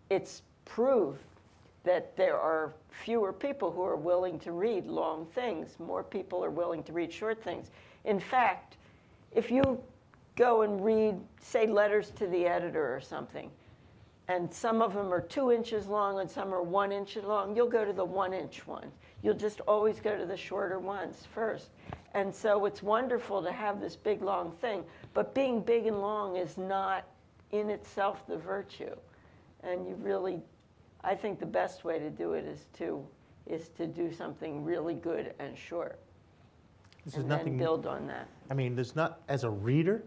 it's proved that there are fewer people who are willing to read long things. More people are willing to read short things. In fact, if you go and read, say, letters to the editor or something, and some of them are 2 inches long and some are 1 inch long, you'll go to the 1 inch ones. You'll just always go to the shorter ones first. And so it's wonderful to have this big, long thing, but being big and long is not in itself the virtue. And I think the best way to do it is to do something really good and short. Then build on that. I mean, as a reader,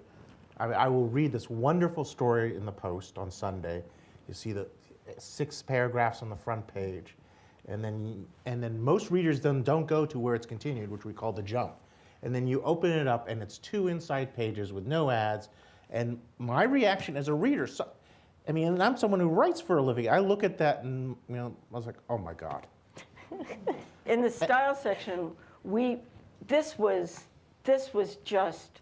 I will read this wonderful story in the Post on Sunday. You see the 6 paragraphs on the front page, and then most readers don't go to where it's continued, which we call the jump. And then you open it up, and it's 2 inside pages with no ads. And my reaction as a reader, and I'm someone who writes for a living. I look at that and I was like, oh my God. In the style section, this was just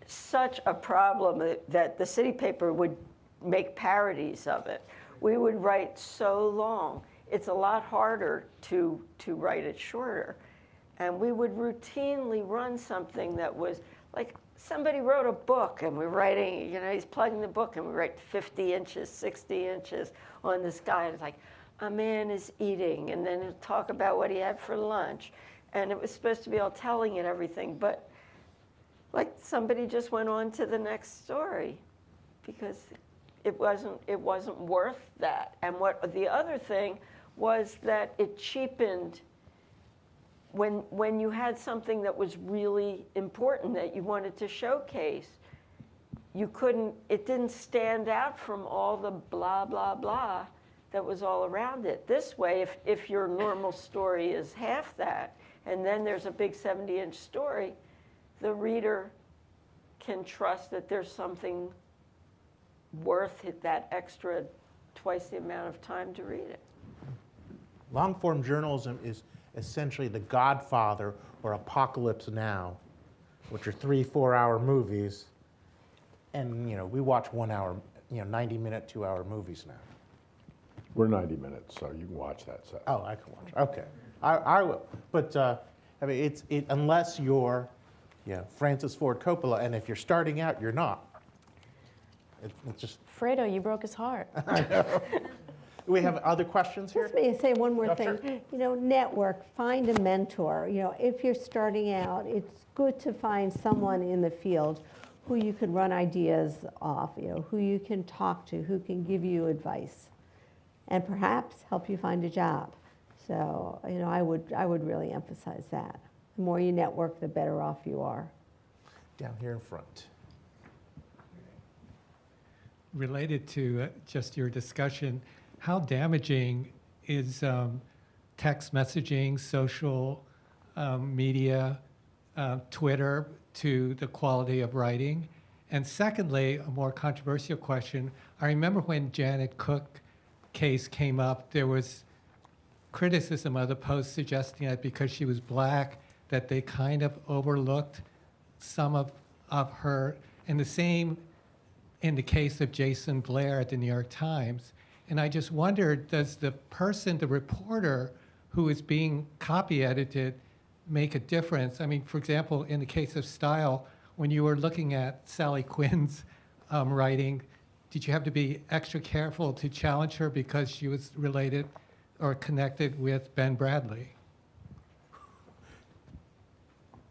such a problem that the city paper would make parodies of it. We would write so long. It's a lot harder to write it shorter. And we would routinely run something that was like somebody wrote a book and we're writing, he's plugging the book and we write 50 inches, 60 inches on this guy. And it's like, a man is eating, and then he'll talk about what he had for lunch. And it was supposed to be all telling and everything, but like somebody just went on to the next story because it wasn't worth that. And what the other thing was that it cheapened when you had something that was really important that you wanted to showcase. It didn't stand out from all the blah, blah, blah that was all around it. This way, if your normal story is half that, and then there's a big 70-inch story, the reader can trust that there's something worth that extra twice the amount of time to read it. Long-form journalism is essentially The Godfather or Apocalypse Now, which are 3-4 hour movies. And we watch 1 hour, 90-minute, 2-hour movies now. We're 90 minutes, so you can watch that, Seth. Oh, I can watch. Okay, I will. But I mean, unless you're, Francis Ford Coppola, and if you're starting out, you're not. It's just. Fredo, you broke his heart. I know. We have other questions here? Let me say one more thing. Sure. Network, find a mentor. If you're starting out, it's good to find someone in the field who you can run ideas off, who you can talk to, who can give you advice, and perhaps help you find a job. So, I would really emphasize that. The more you network, the better off you are. Down here in front. Related to just your discussion, how damaging is text messaging, social media, Twitter to the quality of writing? And secondly, a more controversial question. I remember when Janet Cook case came up, there was criticism of the Post suggesting that because she was black, that they kind of overlooked some of her. And the same in the case of Jason Blair at the New York Times. And I just wondered, does the person, the reporter who is being copy edited, make a difference? I mean, for example, in the case of Style, when you were looking at Sally Quinn's writing, did you have to be extra careful to challenge her because she was related or connected with Ben Bradley?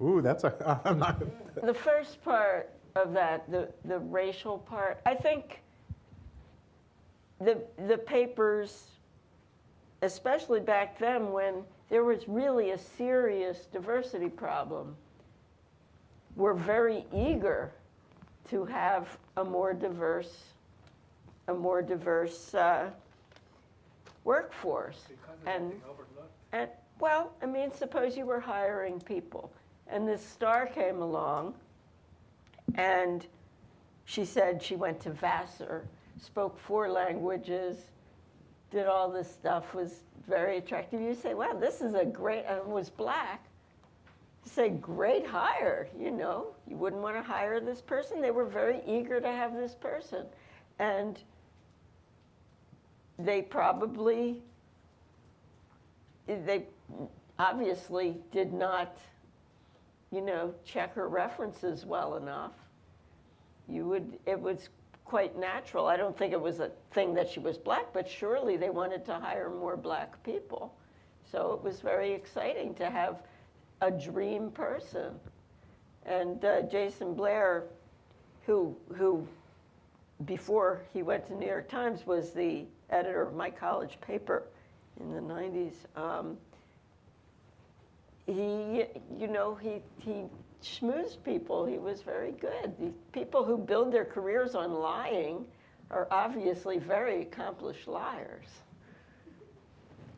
Ooh, that's I'm not. The first part of that, the racial part, I think the papers, especially back then when there was really a serious diversity problem, were very eager to have a more diverse workforce. And well, I mean, suppose you were hiring people and this star came along and she said she went to Vassar, spoke 4 languages, did all this stuff, was very attractive. You say, wow, this is a great, and was black. You say, great hire, you wouldn't want to hire this person. They were very eager to have this person. And they obviously did not, check her references well enough. It was quite natural. I don't think it was a thing that she was black, but surely they wanted to hire more black people. So it was very exciting to have a dream person. And Jason Blair, who before he went to New York Times was the editor of my college paper in the 90s. He schmoozed people. He was very good. The people who build their careers on lying are obviously very accomplished liars.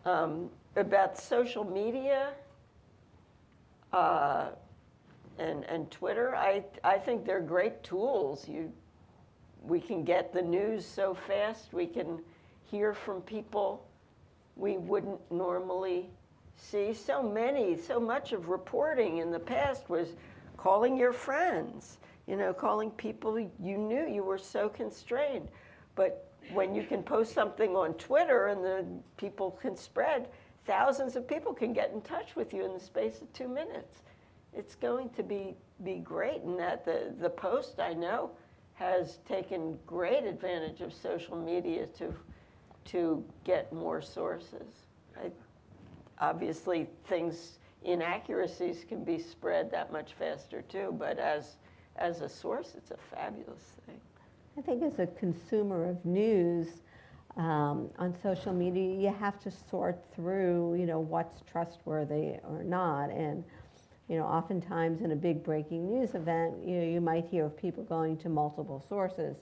About social media and Twitter, I think they're great tools. We can get the news so fast. We can hear from people we wouldn't normally see. So much of reporting in the past was calling your friends, you know, calling people you knew. You were so constrained. But when you can post something on Twitter and the people can spread, thousands of people can get in touch with you in the space of 2 minutes. It's going to be great in that the Post, I know, has taken great advantage of social media to get more sources. Obviously, inaccuracies can be spread that much faster too, but as a source, it's a fabulous thing. I think as a consumer of news on social media, you have to sort through, you know, what's trustworthy or not. And, you know, oftentimes in a big breaking news event, you know, you might hear of people going to multiple sources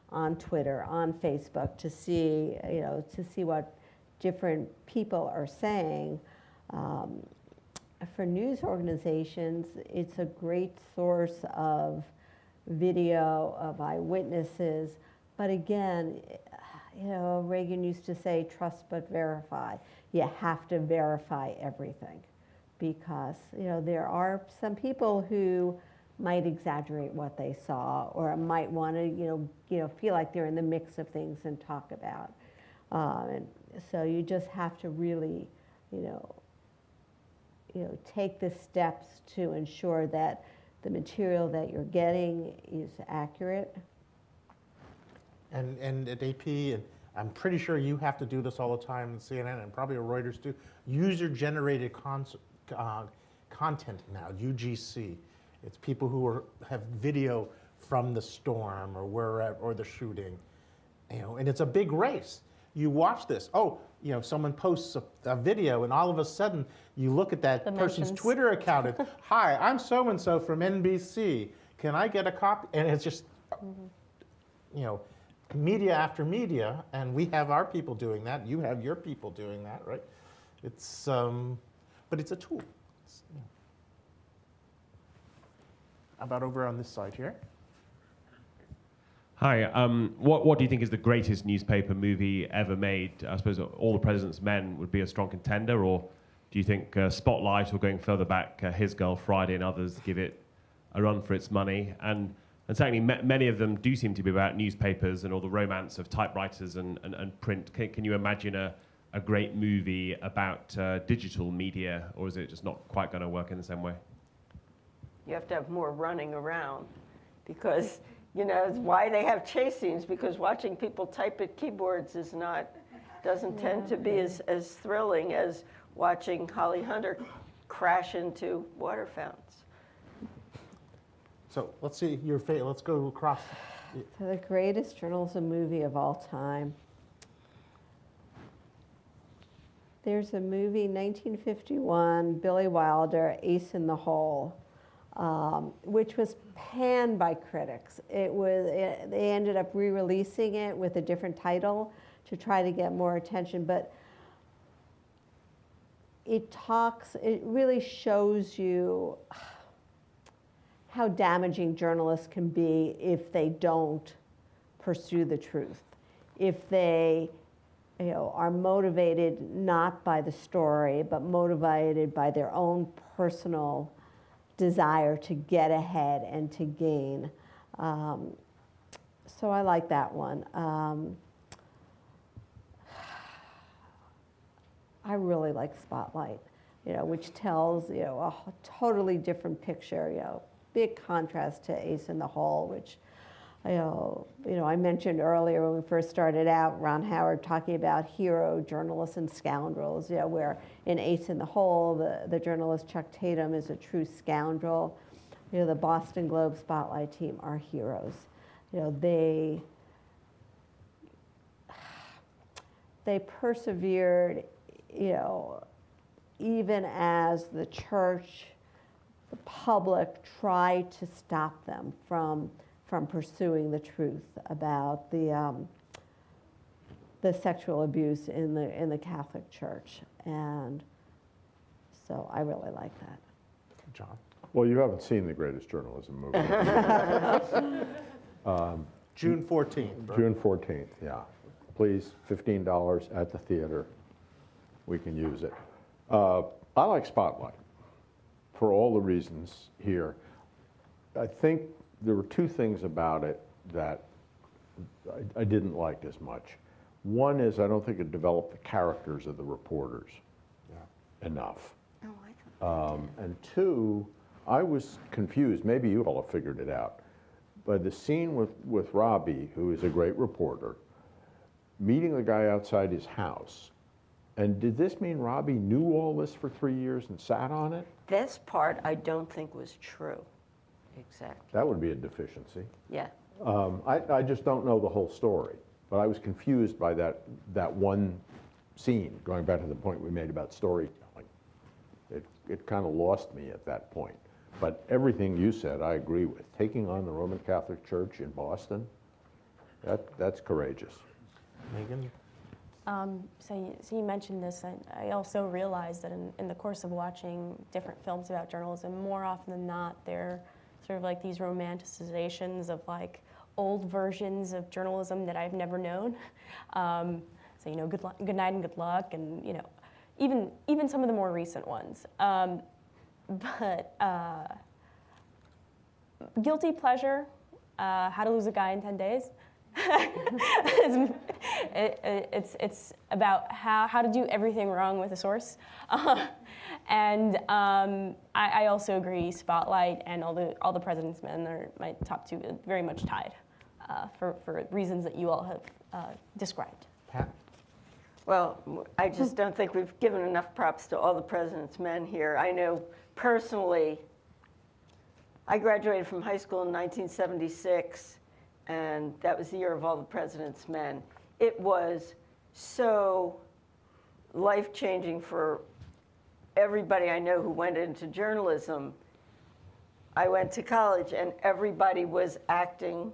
on Twitter, on Facebook to see, you know, to see what different people are saying. For news organizations, it's a great source of video, of eyewitnesses. But again, you know, Reagan used to say, trust but verify. You have to verify everything because, you know, there are some people who might exaggerate what they saw or might want to, you know, feel like they're in the mix of things and talk about. And so you just have to really, you know, take the steps to ensure that the material that you're getting is accurate. And at AP, and I'm pretty sure you have to do this all the time in CNN and probably Reuters too, user-generated content now, UGC. It's people who have video from the storm or wherever, or the shooting, you know, and it's a big race. You watch this, oh, you know, someone posts a video and all of a sudden you look at that person's Twitter account and, hi, I'm so-and-so from NBC. Can I get a copy? And it's just, you know, media after media, and we have our people doing that. You have your people doing that, right? It's, but it's a tool. How about over on this side here? Hi, what do you think is the greatest newspaper movie ever made? I suppose All the President's Men would be a strong contender, or do you think Spotlight, or going further back, His Girl, Friday, and others give it a run for its money? And certainly many of them do seem to be about newspapers and all the romance of typewriters and print. Can you imagine a great movie about digital media, or is it just not quite going to work in the same way? You have to have more running around because, you know, it's why they have chase scenes, because watching people type at keyboards doesn't tend to be as thrilling as watching Holly Hunter crash into water fountains. So let's see your face. Let's go across. The greatest journalism movie of all time. There's a movie, 1951, Billy Wilder, Ace in the Hole, which was panned by critics. They ended up re-releasing it with a different title to try to get more attention, but it really shows you how damaging journalists can be if they don't pursue the truth. If they, you know, are motivated not by the story, but motivated by their own personal desire to get ahead and to gain. So I like that one. I really like Spotlight, you know, which tells, you know, a totally different picture, you know, big contrast to Ace in the Hole, which, you know, I mentioned earlier when we first started out, Ron Howard talking about hero journalists and scoundrels, you know, where in Ace in the Hole, the journalist Chuck Tatum is a true scoundrel. You know, the Boston Globe Spotlight team are heroes. You know, they persevered, you know, even as the church, the public tried to stop them from pursuing the truth about the sexual abuse in the Catholic Church, and so I really like that. John. Well, you haven't seen the greatest journalism movie. June 14th. June 14th, yeah. Please, $15 at the theater. We can use it. I like Spotlight for all the reasons here. I think there were two things about it that I didn't like as much. One is I don't think it developed the characters of the reporters enough. And two, I was confused, maybe you all have figured it out, by the scene with Robbie, who is a great reporter, meeting the guy outside his house. And did this mean Robbie knew all this for 3 years and sat on it? This part I don't think was true. Exactly. That would be a deficiency. Yeah. I just don't know the whole story, but I was confused by that one scene, going back to the point we made about storytelling. It kind of lost me at that point. But everything you said, I agree with. Taking on the Roman Catholic Church in Boston, that's courageous. Megan? So you mentioned this, and I also realized that in the course of watching different films about journalism, more often than not, they're sort of like these romanticizations of like old versions of journalism that I've never known. So, you know, good night and good luck, and, you know, even some of the more recent ones. But guilty pleasure, How to Lose a Guy in 10 Days. It's about how to do everything wrong with a source. And I also agree, Spotlight and All the President's Men are my top two, very much tied for reasons that you all have described. Pat? Well, I just don't think we've given enough props to All the President's Men here. I know personally, I graduated from high school in 1976, and that was the year of All the President's Men. It was so life-changing for everybody I know who went into journalism. I went to college, and everybody was acting.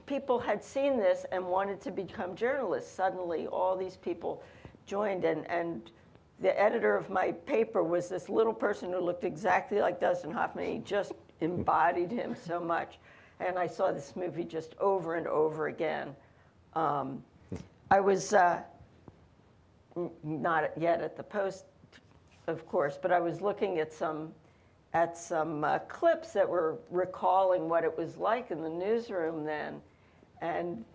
People had seen this and wanted to become journalists. Suddenly, all these people joined, and the editor of my paper was this little person who looked exactly like Dustin Hoffman. He just embodied him so much. And I saw this movie just over and over again. I was not yet at the Post, of course, but I was looking at some clips that were recalling what it was like in the newsroom then. And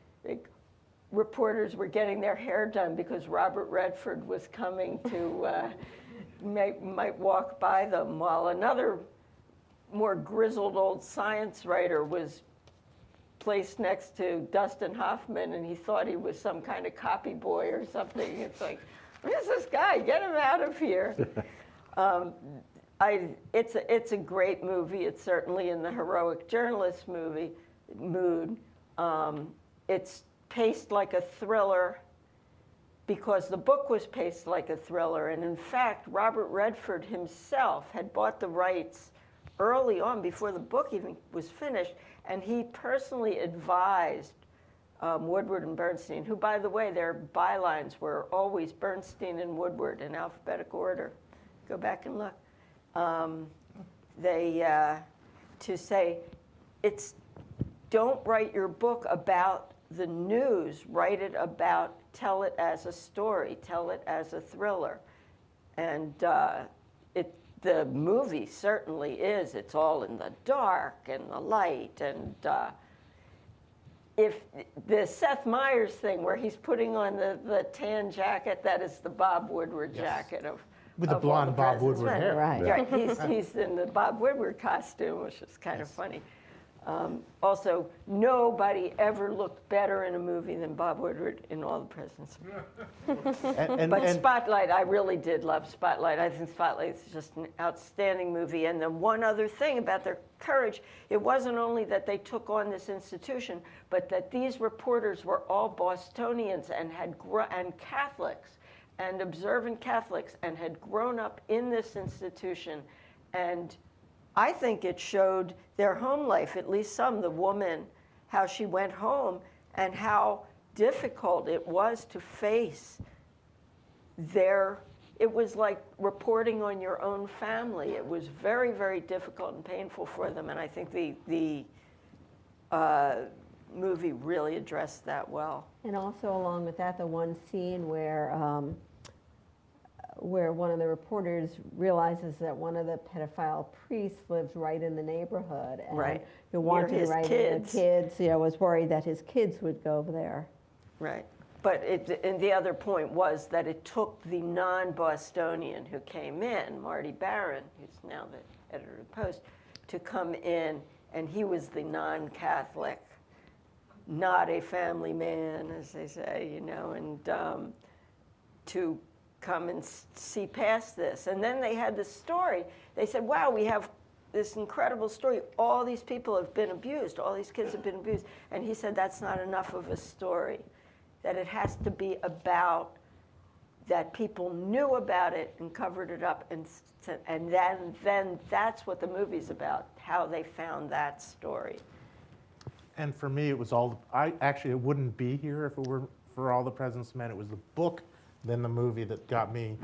reporters were getting their hair done because Robert Redford was coming to might walk by them, while another more grizzled old science writer was placed next to Dustin Hoffman, and he thought he was some kind of copy boy or something. It's like, where's this guy? Get him out of here. It's a great movie. It's certainly in the heroic journalist mood. It's paced like a thriller because the book was paced like a thriller. And in fact, Robert Redford himself had bought the rights early on, before the book even was finished, and he personally advised Woodward and Bernstein, who, by the way, their bylines were always Bernstein and Woodward in alphabetical order. Go back and look. To say, don't write your book about the news, write it about, tell it as a story, tell it as a thriller. And the movie certainly is. It's all in the dark and the light. And if the Seth Meyers thing where he's putting on the tan jacket, that is the Bob Woodward jacket of with the blonde Bob Woodward hair. Right. He's in the Bob Woodward costume, which is kind of funny. Also, nobody ever looked better in a movie than Bob Woodward in All the President's Men. But Spotlight, I really did love Spotlight. I think Spotlight is just an outstanding movie. And the one other thing about their courage, it wasn't only that they took on this institution, but that these reporters were all Bostonians and and Catholics and observant Catholics and had grown up in this institution. And I think it showed their home life, at least some, the woman, how she went home and how difficult it was to face it was like reporting on your own family. It was very, very difficult and painful for them. And I think the movie really addressed that well. And also along with that, the one scene where where one of the reporters realizes that one of the pedophile priests lives right in the neighborhood, and Right. you wanted Near his right in the kids, was worried that his kids would go there. Right. But and the other point was that it took the non-Bostonian who came in, Marty Barron, who's now the editor of the Post, to come in, and he was the non-Catholic, not a family man, as they say, and to come and see past this. And then they had this story. They said, wow, we have this incredible story. All these people have been abused. All these kids have been abused. And he said, that's not enough of a story, that it has to be about that people knew about it and covered it up. And then that's what the movie's about, how they found that story. And for me, it was it wouldn't be here if it were for All the President's Men. It was the book, then the movie that got me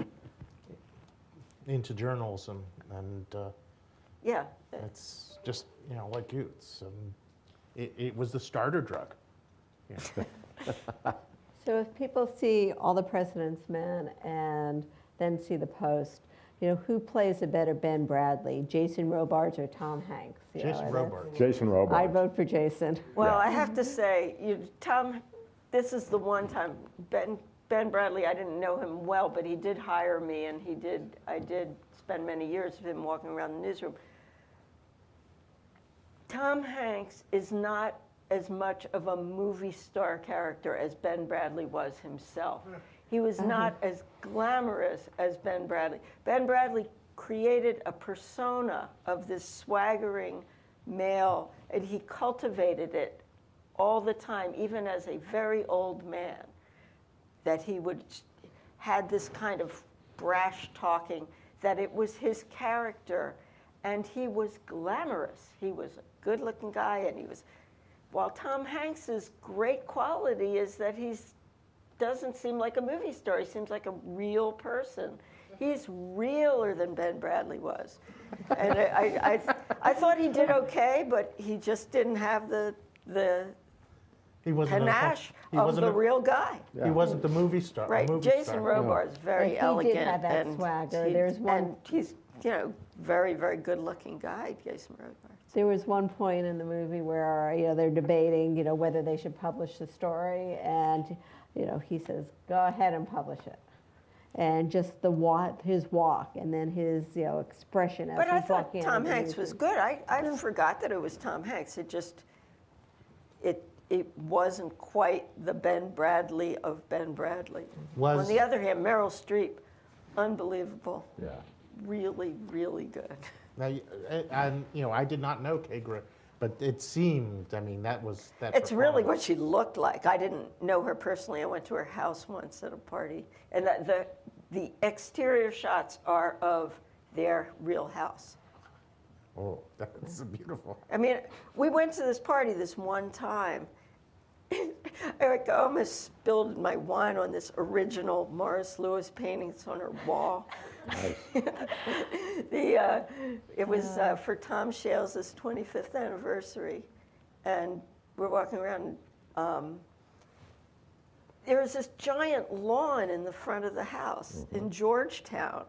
into journalism. And yeah, it's just, like you, it was the starter drug. Yeah. So if people see All the President's Men and then see The Post, who plays a better Ben Bradley, Jason Robards or Tom Hanks? Jason Robards. Jason Robards. I'd vote for Jason. Well, I have to say, Tom, this is the one time, Ben Bradley, I didn't know him well, but he did hire me, and I did spend many years with him walking around the newsroom. Tom Hanks is not as much of a movie star character as Ben Bradley was himself. He was not as glamorous as Ben Bradley. Ben Bradley created a persona of this swaggering male, and he cultivated it all the time, even as a very old man, that he had this kind of brash talking, that it was his character, and he was glamorous. He was a good-looking guy, and while Tom Hanks's great quality is that he doesn't seem like a movie star. He seems like a real person. He's realer than Ben Bradley was. And I thought he did okay, but he just didn't have the panache of the real guy. He wasn't the movie star. Right. Jason Robards, very elegant. He did have that swagger. He's, very, very good-looking guy, Jason Robards. There was one point in the movie where they're debating whether they should publish the story, and he says, "Go ahead and publish it." And just his walk, and then his expression as but he's I thought walking. Tom Hanks was good. I forgot that it was Tom Hanks. It wasn't quite the Ben Bradley of Ben Bradley. On the other hand, Meryl Streep, unbelievable. Yeah. Really, really good. Now, I did not know Kay Graham, but it seemed, that was that. It's really what she looked like. I didn't know her personally. I went to her house once at a party, and the exterior shots are of their real house. Oh, that's beautiful. We went to this party this one time. I almost spilled my wine on this original Morris Louis painting. It's on her wall. Nice. It was for Tom Shales' 25th anniversary, and we're walking around. There was this giant lawn in the front of the house in Georgetown.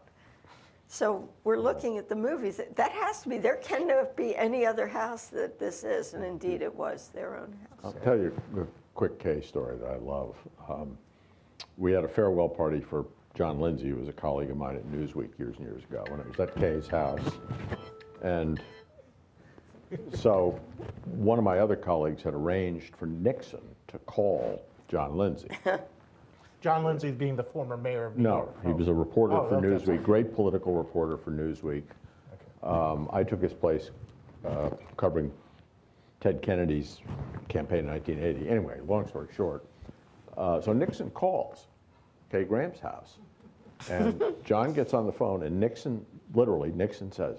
So we're looking at the movies. That has to be, there cannot be any other house that this is, and indeed it was their own house. I'll tell you a quick Kay story that I love. We had a farewell party for John Lindsay, who was a colleague of mine at Newsweek years and years ago, and it was at Kay's house. And so one of my other colleagues had arranged for Nixon to call John Lindsay. John Lindsay being the former mayor of New York. No, he was a reporter for Newsweek, great political reporter for Newsweek. I took his place covering Ted Kennedy's campaign in 1980. Anyway, long story short, so Nixon calls Kay Graham's house. And John gets on the phone, and Nixon says,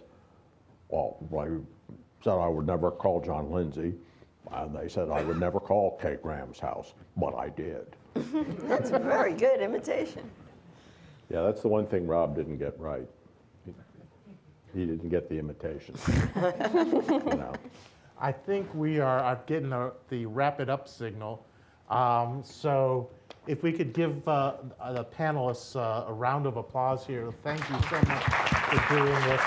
well, I said I would never call John Lindsay. And they said I would never call Kay Graham's house, but I did. That's a very good imitation. Yeah, that's the one thing Rob didn't get right. He didn't get the imitation. I think we are getting the wrap it up signal. So if we could give the panelists a round of applause here. Thank you so much for doing this.